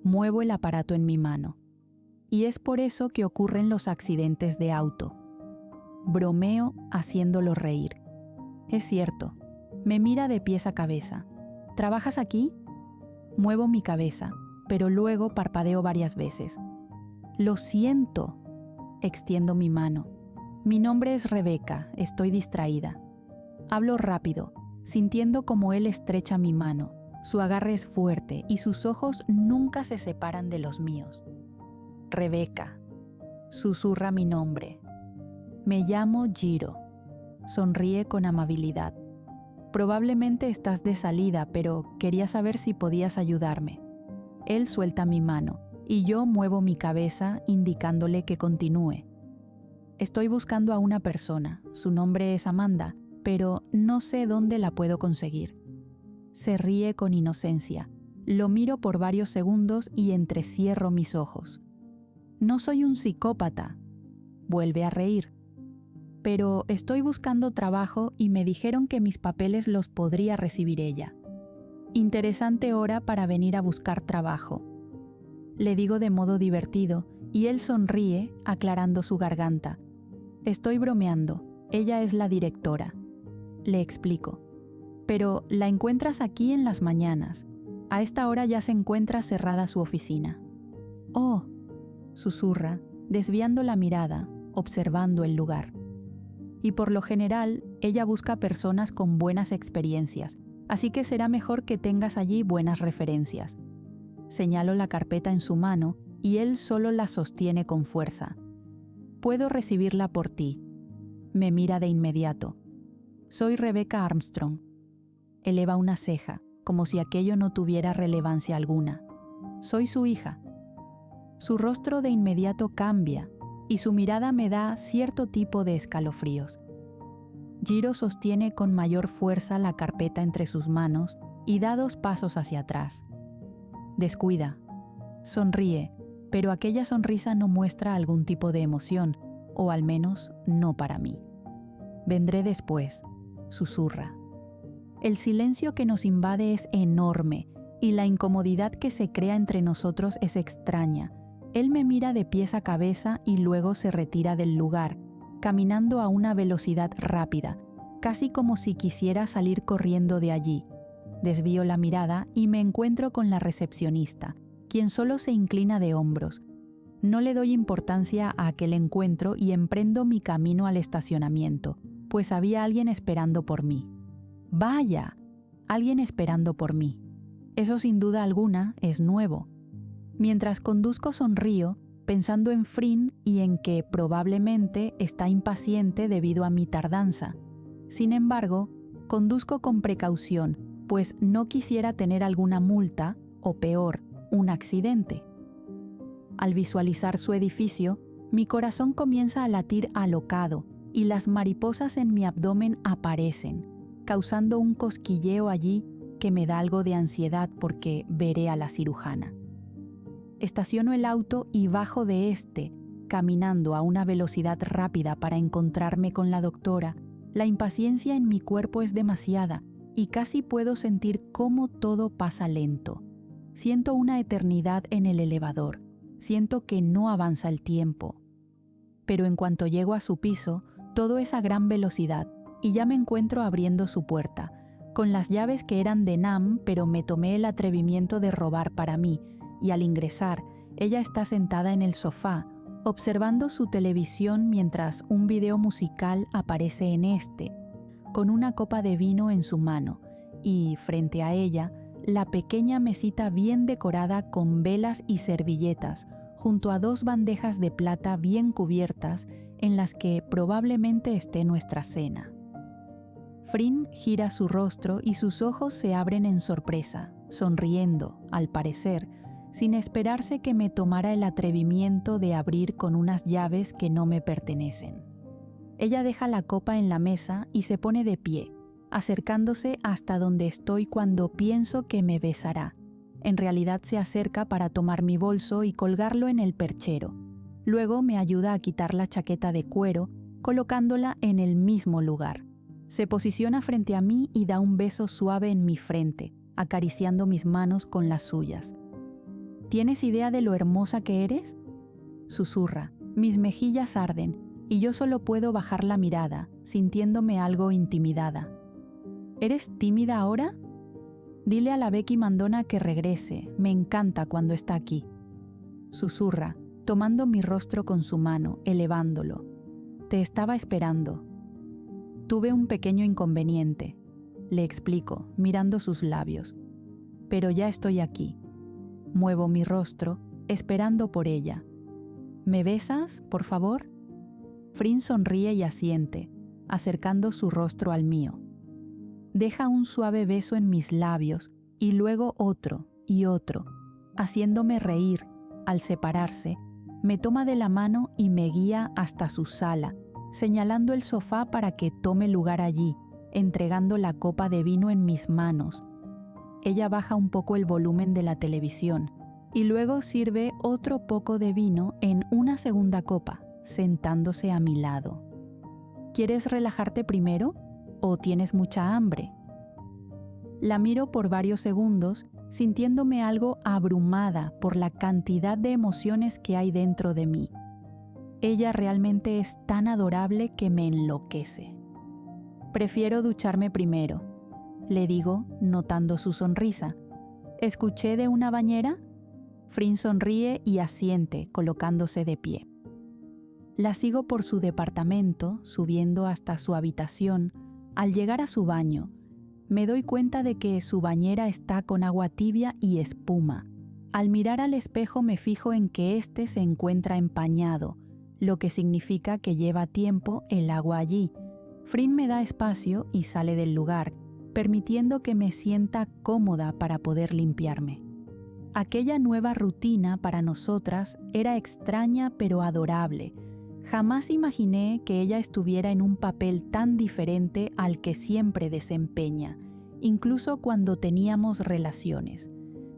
Muevo el aparato en mi mano. Y es por eso que ocurren los accidentes de auto. Bromeo haciéndolo reír. Es cierto, me mira de pies a cabeza. ¿Trabajas aquí? Muevo mi cabeza, pero luego parpadeo varias veces. Lo siento. Extiendo mi mano. Mi nombre es Rebeca, estoy distraída. Hablo rápido, sintiendo como él estrecha mi mano. Su agarre es fuerte y sus ojos nunca se separan de los míos. Rebeca. Susurra mi nombre. Me llamo Jiro. Sonríe con amabilidad. Probablemente estás de salida, pero quería saber si podías ayudarme. Él suelta mi mano y yo muevo mi cabeza indicándole que continúe. Estoy buscando a una persona, su nombre es Amanda, pero no sé dónde la puedo conseguir. Se ríe con inocencia. Lo miro por varios segundos y entrecierro mis ojos. No soy un psicópata. Vuelve a reír. Pero estoy buscando trabajo y me dijeron que mis papeles los podría recibir ella. Interesante hora para venir a buscar trabajo. Le digo de modo divertido y él sonríe, aclarando su garganta. Estoy bromeando, ella es la directora. Le explico. Pero la encuentras aquí en las mañanas. A esta hora ya se encuentra cerrada su oficina. Oh, susurra, desviando la mirada, observando el lugar. Y por lo general, ella busca personas con buenas experiencias, así que será mejor que tengas allí buenas referencias. Señalo la carpeta en su mano y él solo la sostiene con fuerza. Puedo recibirla por ti. Me mira de inmediato. Soy Rebecca Armstrong. Eleva una ceja, como si aquello no tuviera relevancia alguna. Soy su hija. Su rostro de inmediato cambia y su mirada me da cierto tipo de escalofríos. Jiro sostiene con mayor fuerza la carpeta entre sus manos y da 2 pasos hacia atrás. Descuida. Sonríe, pero aquella sonrisa no muestra algún tipo de emoción, o al menos no para mí. Vendré después, susurra. El silencio que nos invade es enorme y la incomodidad que se crea entre nosotros es extraña. Él me mira de pies a cabeza y luego se retira del lugar, caminando a una velocidad rápida, casi como si quisiera salir corriendo de allí. Desvío la mirada y me encuentro con la recepcionista, quien solo se inclina de hombros. No le doy importancia a aquel encuentro y emprendo mi camino al estacionamiento, pues había alguien esperando por mí. ¡Vaya! Alguien esperando por mí. Eso sin duda alguna es nuevo. Mientras conduzco sonrío, pensando en Frin y en que probablemente está impaciente debido a mi tardanza. Sin embargo, conduzco con precaución, pues no quisiera tener alguna multa o peor, un accidente. Al visualizar su edificio, mi corazón comienza a latir alocado y las mariposas en mi abdomen aparecen, causando un cosquilleo allí que me da algo de ansiedad porque veré a la cirujana. Estaciono el auto y bajo de este, caminando a una velocidad rápida para encontrarme con la doctora. La impaciencia en mi cuerpo es demasiada y casi puedo sentir cómo todo pasa lento. Siento una eternidad en el elevador. Siento que no avanza el tiempo. Pero en cuanto llego a su piso, todo es a gran velocidad y ya me encuentro abriendo su puerta, con las llaves que eran de Nam, pero me tomé el atrevimiento de robar para mí, y al ingresar, ella está sentada en el sofá, observando su televisión mientras un video musical aparece en este, con una copa de vino en su mano, y frente a ella, la pequeña mesita bien decorada con velas y servilletas, junto a 2 bandejas de plata bien cubiertas en las que probablemente esté nuestra cena. Frin gira su rostro y sus ojos se abren en sorpresa, sonriendo, al parecer, sin esperarse que me tomara el atrevimiento de abrir con unas llaves que no me pertenecen. Ella deja la copa en la mesa y se pone de pie, acercándose hasta donde estoy cuando pienso que me besará. En realidad se acerca para tomar mi bolso y colgarlo en el perchero. Luego me ayuda a quitar la chaqueta de cuero, colocándola en el mismo lugar. Se posiciona frente a mí y da un beso suave en mi frente, acariciando mis manos con las suyas. ¿Tienes idea de lo hermosa que eres?, susurra. Mis mejillas arden y yo solo puedo bajar la mirada, sintiéndome algo intimidada. ¿Eres tímida ahora? Dile a la Becky Mandona que regrese, me encanta cuando está aquí. Susurra, tomando mi rostro con su mano, elevándolo. Te estaba esperando. Tuve un pequeño inconveniente, le explico, mirando sus labios. Pero ya estoy aquí. Muevo mi rostro, esperando por ella. ¿Me besas, por favor? Frin sonríe y asiente, acercando su rostro al mío. Deja un suave beso en mis labios y luego otro y otro, haciéndome reír. Al separarse, me toma de la mano y me guía hasta su sala, señalando el sofá para que tome lugar allí, entregando la copa de vino en mis manos. Ella baja un poco el volumen de la televisión y luego sirve otro poco de vino en una segunda copa, sentándose a mi lado. ¿Quieres relajarte primero o tienes mucha hambre? La miro por varios segundos, sintiéndome algo abrumada por la cantidad de emociones que hay dentro de mí. Ella realmente es tan adorable que me enloquece. Prefiero ducharme primero, le digo, notando su sonrisa. ¿Escuché de una bañera? Frin sonríe y asiente, colocándose de pie. La sigo por su departamento, subiendo hasta su habitación. Al llegar a su baño, me doy cuenta de que su bañera está con agua tibia y espuma. Al mirar al espejo me fijo en que éste se encuentra empañado, lo que significa que lleva tiempo el agua allí. Frin me da espacio y sale del lugar, permitiendo que me sienta cómoda para poder limpiarme. Aquella nueva rutina para nosotras era extraña pero adorable. Jamás imaginé que ella estuviera en un papel tan diferente al que siempre desempeña, incluso cuando teníamos relaciones.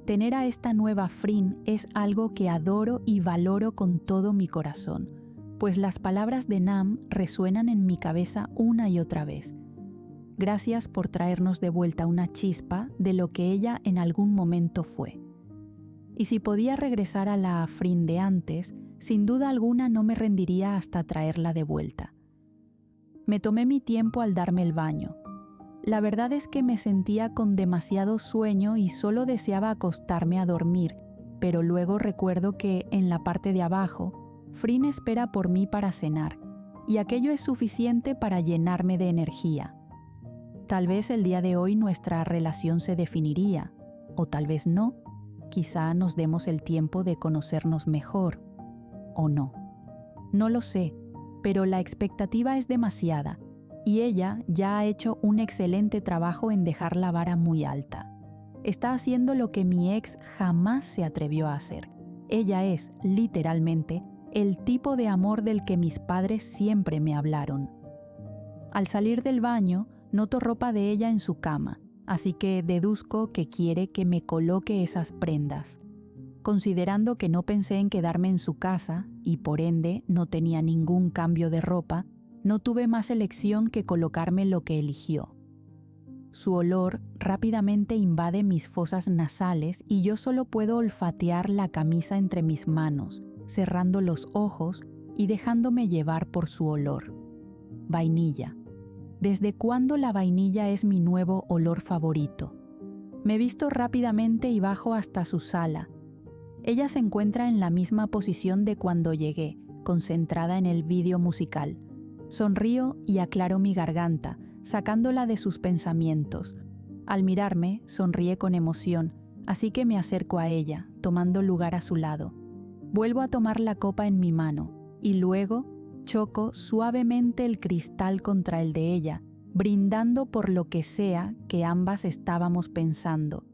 Tener a esta nueva Frin es algo que adoro y valoro con todo mi corazón, pues las palabras de Nam resuenan en mi cabeza una y otra vez. Gracias por traernos de vuelta una chispa de lo que ella en algún momento fue. Y si podía regresar a la Frin de antes, sin duda alguna no me rendiría hasta traerla de vuelta. Me tomé mi tiempo al darme el baño. La verdad es que me sentía con demasiado sueño y solo deseaba acostarme a dormir, pero luego recuerdo que en la parte de abajo, Frin espera por mí para cenar, y aquello es suficiente para llenarme de energía. Tal vez el día de hoy nuestra relación se definiría, o tal vez no. Quizá nos demos el tiempo de conocernos mejor, o no. No lo sé, pero la expectativa es demasiada, y ella ya ha hecho un excelente trabajo en dejar la vara muy alta. Está haciendo lo que mi ex jamás se atrevió a hacer. Ella es, literalmente, el tipo de amor del que mis padres siempre me hablaron. Al salir del baño, noto ropa de ella en su cama, así que deduzco que quiere que me coloque esas prendas. Considerando que no pensé en quedarme en su casa y por ende no tenía ningún cambio de ropa, no tuve más elección que colocarme lo que eligió. Su olor rápidamente invade mis fosas nasales y yo solo puedo olfatear la camisa entre mis manos, cerrando los ojos y dejándome llevar por su olor. Vainilla. ¿Desde cuándo la vainilla es mi nuevo olor favorito? Me visto rápidamente y bajo hasta su sala. Ella se encuentra en la misma posición de cuando llegué, concentrada en el vídeo musical. Sonrío y aclaro mi garganta, sacándola de sus pensamientos. Al mirarme, sonríe con emoción, así que me acerco a ella, tomando lugar a su lado. Vuelvo a tomar la copa en mi mano, y luego choco suavemente el cristal contra el de ella, brindando por lo que sea que ambas estábamos pensando.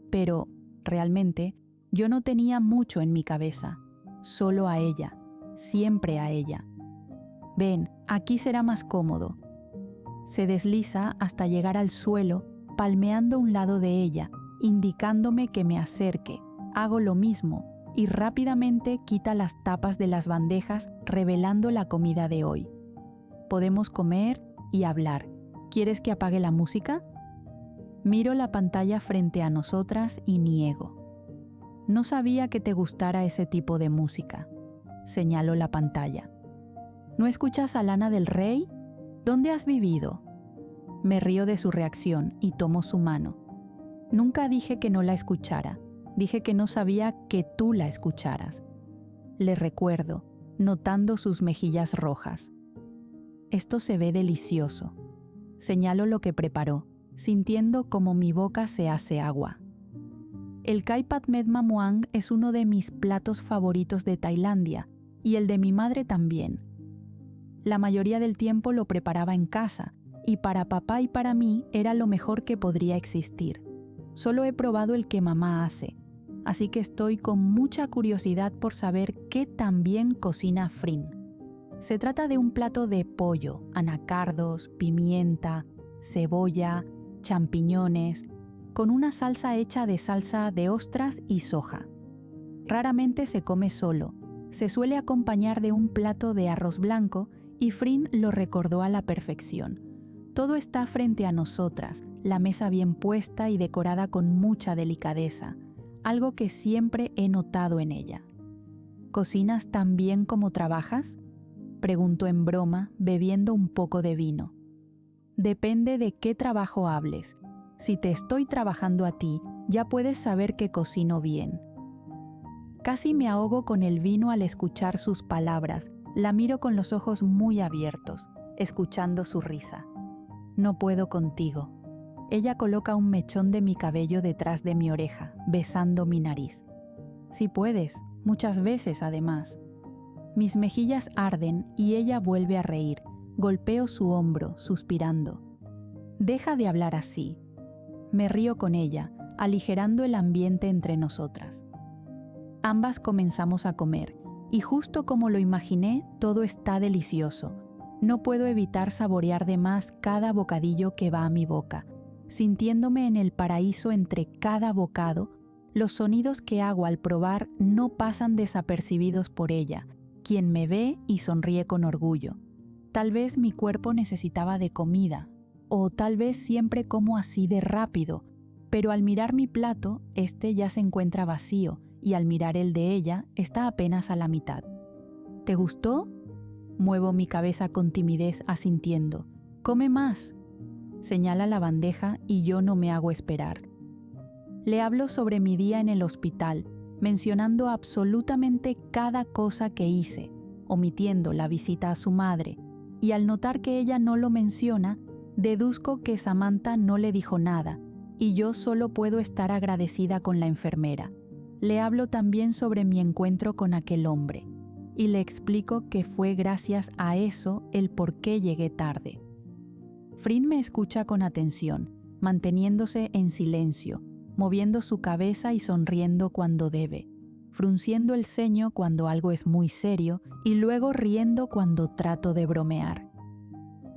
Pero, realmente, yo no tenía mucho en mi cabeza, solo a ella, siempre a ella. Ven, aquí será más cómodo. Se desliza hasta llegar al suelo, palmeando un lado de ella, indicándome que me acerque. Hago lo mismo y rápidamente quita las tapas de las bandejas, revelando la comida de hoy. Podemos comer y hablar. ¿Quieres que apague la música? Miro la pantalla frente a nosotras y niego. No sabía que te gustara ese tipo de música. Señalo la pantalla. ¿No escuchas a Lana del Rey? ¿Dónde has vivido? Me río de su reacción y tomo su mano. Nunca dije que no la escuchara. Dije que no sabía que tú la escucharas. Le recuerdo, notando sus mejillas rojas. Esto se ve delicioso. Señalo lo que preparó, sintiendo como mi boca se hace agua. El Kai Pat Met Mamuang es uno de mis platos favoritos de Tailandia y el de mi madre también. La mayoría del tiempo lo preparaba en casa y para papá y para mí era lo mejor que podría existir. Solo he probado el que mamá hace, así que estoy con mucha curiosidad por saber qué tan bien cocina Frin. Se trata de un plato de pollo, anacardos, pimienta, cebolla, champiñones, con una salsa hecha de salsa de ostras y soja. Raramente se come solo, se suele acompañar de un plato de arroz blanco y Frin lo recordó a la perfección. Todo está frente a nosotras, la mesa bien puesta y decorada con mucha delicadeza, algo que siempre he notado en ella. ¿Cocinas tan bien como trabajas?, preguntó en broma, bebiendo un poco de vino. Depende de qué trabajo hables. Si te estoy trabajando a ti, ya puedes saber que cocino bien. Casi me ahogo con el vino al escuchar sus palabras. La miro con los ojos muy abiertos, escuchando su risa. No puedo contigo. Ella coloca un mechón de mi cabello detrás de mi oreja, besando mi nariz. Sí puedes, muchas veces además. Mis mejillas arden y ella vuelve a reír. Golpeo su hombro, suspirando. Deja de hablar así. Me río con ella, aligerando el ambiente entre nosotras. Ambas comenzamos a comer, y justo como lo imaginé, todo está delicioso. No puedo evitar saborear de más cada bocadillo que va a mi boca, sintiéndome en el paraíso entre cada bocado. Los sonidos que hago al probar no pasan desapercibidos por ella, quien me ve y sonríe con orgullo. Tal vez mi cuerpo necesitaba de comida, o tal vez siempre como así de rápido, pero al mirar mi plato, este ya se encuentra vacío, y al mirar el de ella, está apenas a la mitad. ¿Te gustó? Muevo mi cabeza con timidez asintiendo. «Come más», señala la bandeja y yo no me hago esperar. Le hablo sobre mi día en el hospital, mencionando absolutamente cada cosa que hice, omitiendo la visita a su madre, y al notar que ella no lo menciona, deduzco que Samantha no le dijo nada, y yo solo puedo estar agradecida con la enfermera. Le hablo también sobre mi encuentro con aquel hombre, y le explico que fue gracias a eso el por qué llegué tarde. Frin me escucha con atención, manteniéndose en silencio, moviendo su cabeza y sonriendo cuando debe, frunciendo el ceño cuando algo es muy serio y luego riendo cuando trato de bromear.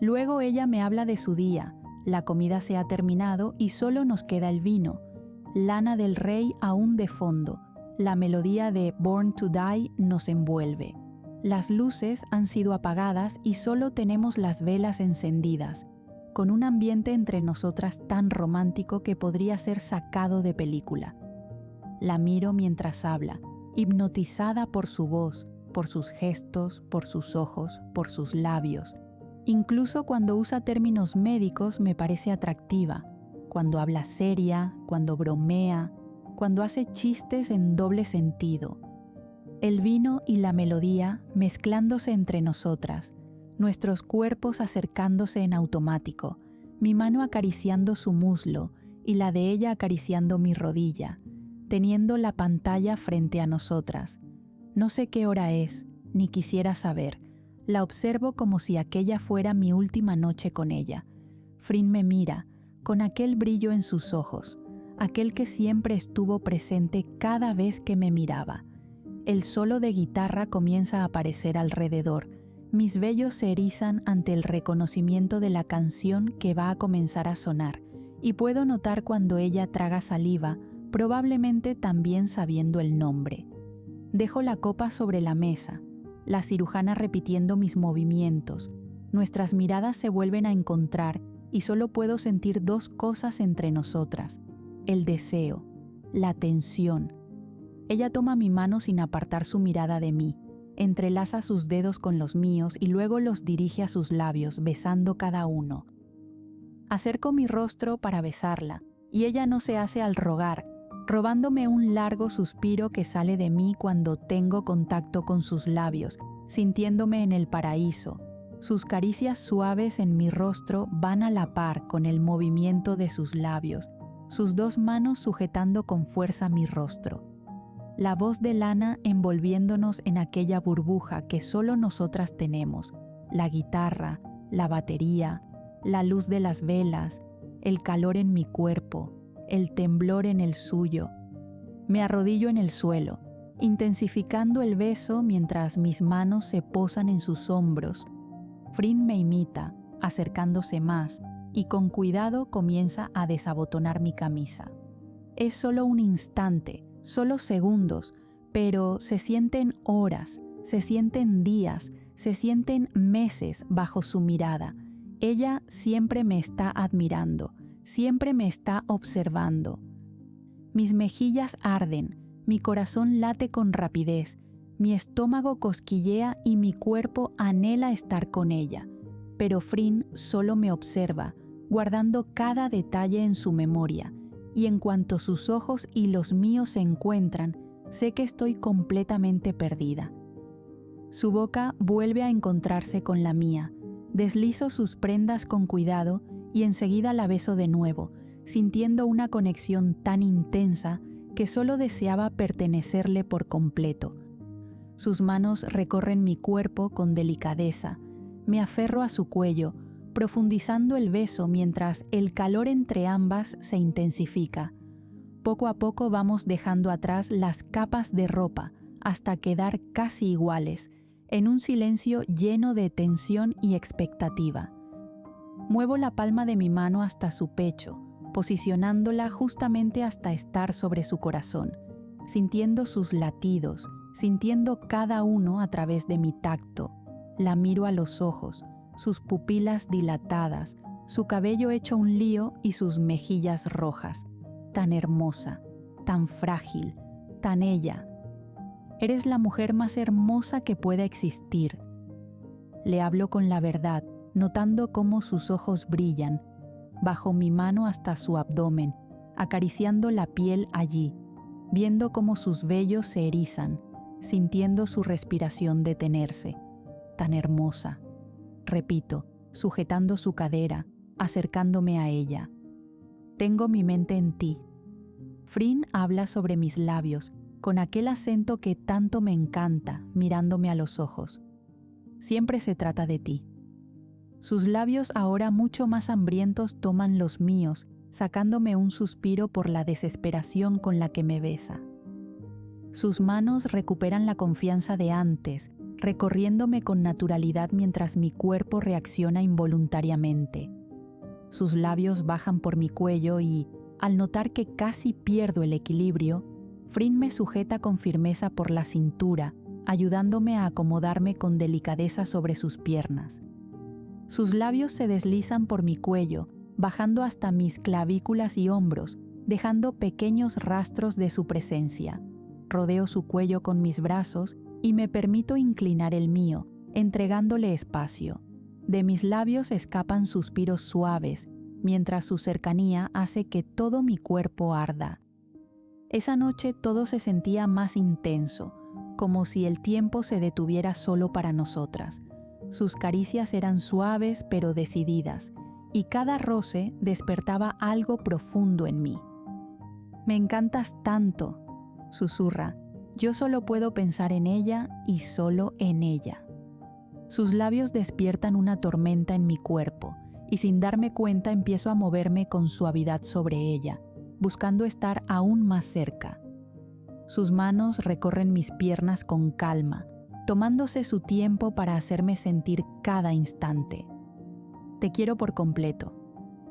Luego ella me habla de su día, la comida se ha terminado y solo nos queda el vino, Lana del Rey aún de fondo, la melodía de Born to Die nos envuelve. Las luces han sido apagadas y solo tenemos las velas encendidas, con un ambiente entre nosotras tan romántico que podría ser sacado de película. La miro mientras habla, hipnotizada por su voz, por sus gestos, por sus ojos, por sus labios. Incluso cuando usa términos médicos me parece atractiva, cuando habla seria, cuando bromea, cuando hace chistes en doble sentido. El vino y la melodía mezclándose entre nosotras, nuestros cuerpos acercándose en automático, mi mano acariciando su muslo y la de ella acariciando mi rodilla, teniendo la pantalla frente a nosotras. No sé qué hora es, ni quisiera saber. La observo como si aquella fuera mi última noche con ella. Frin me mira, con aquel brillo en sus ojos, aquel que siempre estuvo presente cada vez que me miraba. El solo de guitarra comienza a aparecer alrededor. Mis vellos se erizan ante el reconocimiento de la canción que va a comenzar a sonar, y puedo notar cuando ella traga saliva, probablemente también sabiendo el nombre. Dejo la copa sobre la mesa, la cirujana repitiendo mis movimientos. Nuestras miradas se vuelven a encontrar y solo puedo sentir dos cosas entre nosotras: el deseo, la tensión. Ella toma mi mano sin apartar su mirada de mí, entrelaza sus dedos con los míos y luego los dirige a sus labios, besando cada uno. Acerco mi rostro para besarla, y ella no se hace al rogar, robándome un largo suspiro que sale de mí cuando tengo contacto con sus labios, sintiéndome en el paraíso. Sus caricias suaves en mi rostro van a la par con el movimiento de sus labios, sus dos manos sujetando con fuerza mi rostro. La voz de Lana envolviéndonos en aquella burbuja que solo nosotras tenemos, la guitarra, la batería, la luz de las velas, el calor en mi cuerpo, el temblor en el suyo. Me arrodillo en el suelo, intensificando el beso mientras mis manos se posan en sus hombros. Frin me imita, acercándose más, y con cuidado comienza a desabotonar mi camisa. Es solo un instante, solo segundos, pero se sienten horas, se sienten días, se sienten meses bajo su mirada. Ella siempre me está admirando, siempre me está observando. Mis mejillas arden, mi corazón late con rapidez, mi estómago cosquillea y mi cuerpo anhela estar con ella. Pero Frin solo me observa, guardando cada detalle en su memoria, y en cuanto sus ojos y los míos se encuentran, sé que estoy completamente perdida. Su boca vuelve a encontrarse con la mía, deslizo sus prendas con cuidado y enseguida la beso de nuevo, sintiendo una conexión tan intensa que solo deseaba pertenecerle por completo. Sus manos recorren mi cuerpo con delicadeza, me aferro a su cuello, profundizando el beso mientras el calor entre ambas se intensifica. Poco a poco vamos dejando atrás las capas de ropa hasta quedar casi iguales, en un silencio lleno de tensión y expectativa. Muevo la palma de mi mano hasta su pecho, posicionándola justamente hasta estar sobre su corazón, sintiendo sus latidos, sintiendo cada uno a través de mi tacto. La miro a los ojos, sus pupilas dilatadas, su cabello hecho un lío y sus mejillas rojas. Tan hermosa, tan frágil, tan ella. Eres la mujer más hermosa que pueda existir. Le hablo con la verdad, notando cómo sus ojos brillan, bajo mi mano hasta su abdomen, acariciando la piel allí, viendo cómo sus vellos se erizan, sintiendo su respiración detenerse. Tan hermosa. Repito, sujetando su cadera, acercándome a ella. Tengo mi mente en ti. Frin habla sobre mis labios, con aquel acento que tanto me encanta, mirándome a los ojos. Siempre se trata de ti. Sus labios ahora mucho más hambrientos toman los míos, sacándome un suspiro por la desesperación con la que me besa. Sus manos recuperan la confianza de antes, recorriéndome con naturalidad mientras mi cuerpo reacciona involuntariamente. Sus labios bajan por mi cuello y, al notar que casi pierdo el equilibrio, Frin me sujeta con firmeza por la cintura, ayudándome a acomodarme con delicadeza sobre sus piernas. Sus labios se deslizan por mi cuello, bajando hasta mis clavículas y hombros, dejando pequeños rastros de su presencia. Rodeo su cuello con mis brazos y me permito inclinar el mío, entregándole espacio. De mis labios escapan suspiros suaves, mientras su cercanía hace que todo mi cuerpo arda. Esa noche todo se sentía más intenso, como si el tiempo se detuviera solo para nosotras. Sus caricias eran suaves pero decididas, y cada roce despertaba algo profundo en mí. «Me encantas tanto», susurra. Yo solo puedo pensar en ella y solo en ella. Sus labios despiertan una tormenta en mi cuerpo, y sin darme cuenta empiezo a moverme con suavidad sobre ella, buscando estar aún más cerca. Sus manos recorren mis piernas con calma, tomándose su tiempo para hacerme sentir cada instante. «Te quiero por completo»,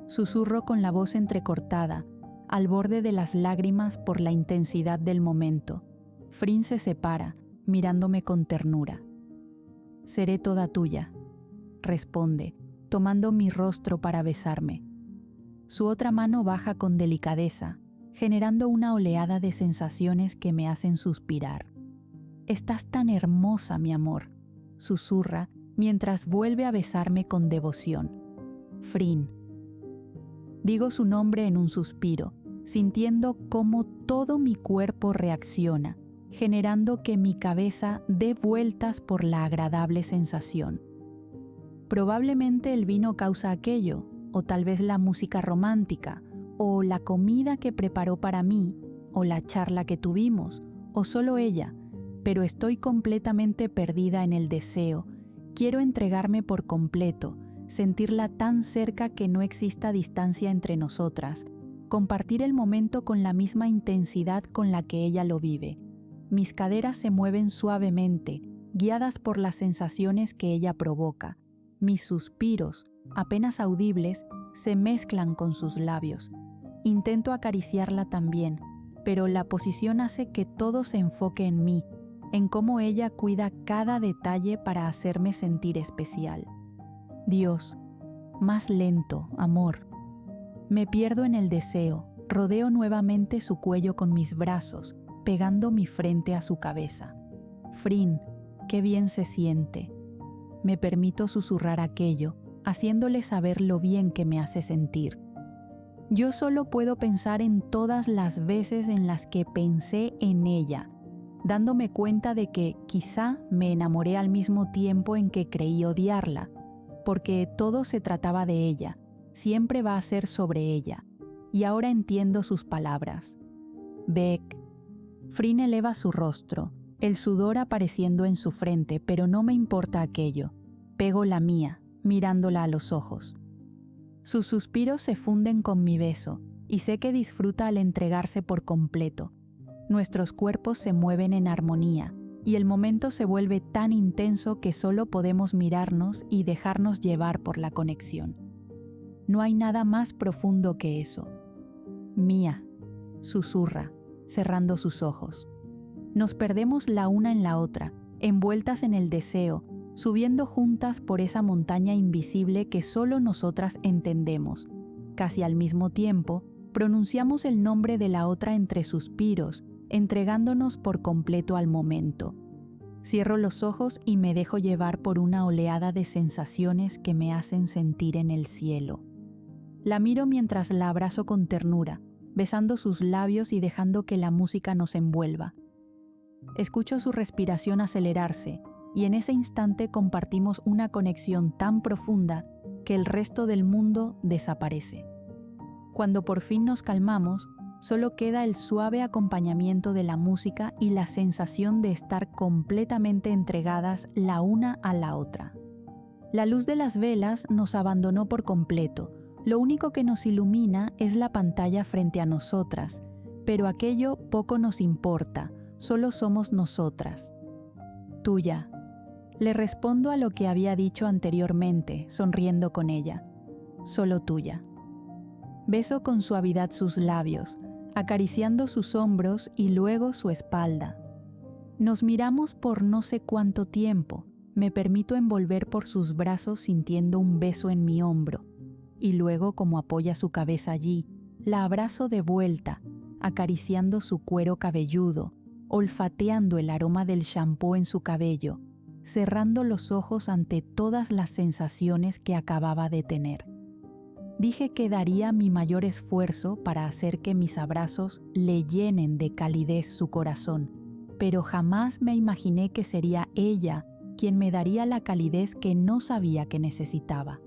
susurro con la voz entrecortada, al borde de las lágrimas por la intensidad del momento. Frin se separa, mirándome con ternura. «Seré toda tuya», responde, tomando mi rostro para besarme. Su otra mano baja con delicadeza, generando una oleada de sensaciones que me hacen suspirar. «Estás tan hermosa, mi amor», susurra mientras vuelve a besarme con devoción. «Frin». Digo su nombre en un suspiro, sintiendo cómo todo mi cuerpo reacciona, generando que mi cabeza dé vueltas por la agradable sensación. Probablemente el vino causa aquello, o tal vez la música romántica, o la comida que preparó para mí, o la charla que tuvimos, o solo ella, pero estoy completamente perdida en el deseo. Quiero entregarme por completo, sentirla tan cerca que no exista distancia entre nosotras, compartir el momento con la misma intensidad con la que ella lo vive. Mis caderas se mueven suavemente, guiadas por las sensaciones que ella provoca. Mis suspiros, apenas audibles, se mezclan con sus labios. Intento acariciarla también, pero la posición hace que todo se enfoque en mí, en cómo ella cuida cada detalle para hacerme sentir especial. Dios, más lento, amor. Me pierdo en el deseo, rodeo nuevamente su cuello con mis brazos, pegando mi frente a su cabeza. Frin, qué bien se siente. Me permito susurrar aquello, haciéndole saber lo bien que me hace sentir. Yo solo puedo pensar en todas las veces en las que pensé en ella, dándome cuenta de que quizá me enamoré al mismo tiempo en que creí odiarla, porque todo se trataba de ella, siempre va a ser sobre ella, y ahora entiendo sus palabras. Beck. Frin eleva su rostro, el sudor apareciendo en su frente, pero no me importa aquello. Pego la mía, mirándola a los ojos. Sus suspiros se funden con mi beso, y sé que disfruta al entregarse por completo. Nuestros cuerpos se mueven en armonía, y el momento se vuelve tan intenso que solo podemos mirarnos y dejarnos llevar por la conexión. No hay nada más profundo que eso. Mía, susurra, cerrando sus ojos. Nos perdemos la una en la otra, envueltas en el deseo, subiendo juntas por esa montaña invisible que solo nosotras entendemos. Casi al mismo tiempo, pronunciamos el nombre de la otra entre suspiros, entregándonos por completo al momento. Cierro los ojos y me dejo llevar por una oleada de sensaciones que me hacen sentir en el cielo. La miro mientras la abrazo con ternura, besando sus labios y dejando que la música nos envuelva. Escucho su respiración acelerarse, y en ese instante compartimos una conexión tan profunda que el resto del mundo desaparece. Cuando por fin nos calmamos, solo queda el suave acompañamiento de la música y la sensación de estar completamente entregadas la una a la otra. La luz de las velas nos abandonó por completo. Lo único que nos ilumina es la pantalla frente a nosotras, pero aquello poco nos importa, solo somos nosotras. Tuya. Le respondo a lo que había dicho anteriormente, sonriendo con ella. Solo tuya. Beso con suavidad sus labios, acariciando sus hombros y luego su espalda. Nos miramos por no sé cuánto tiempo. Me permito envolver por sus brazos sintiendo un beso en mi hombro, y luego, como apoya su cabeza allí, la abrazo de vuelta, acariciando su cuero cabelludo, olfateando el aroma del shampoo en su cabello, cerrando los ojos ante todas las sensaciones que acababa de tener. Dije que daría mi mayor esfuerzo para hacer que mis abrazos le llenen de calidez su corazón, pero jamás me imaginé que sería ella quien me daría la calidez que no sabía que necesitaba.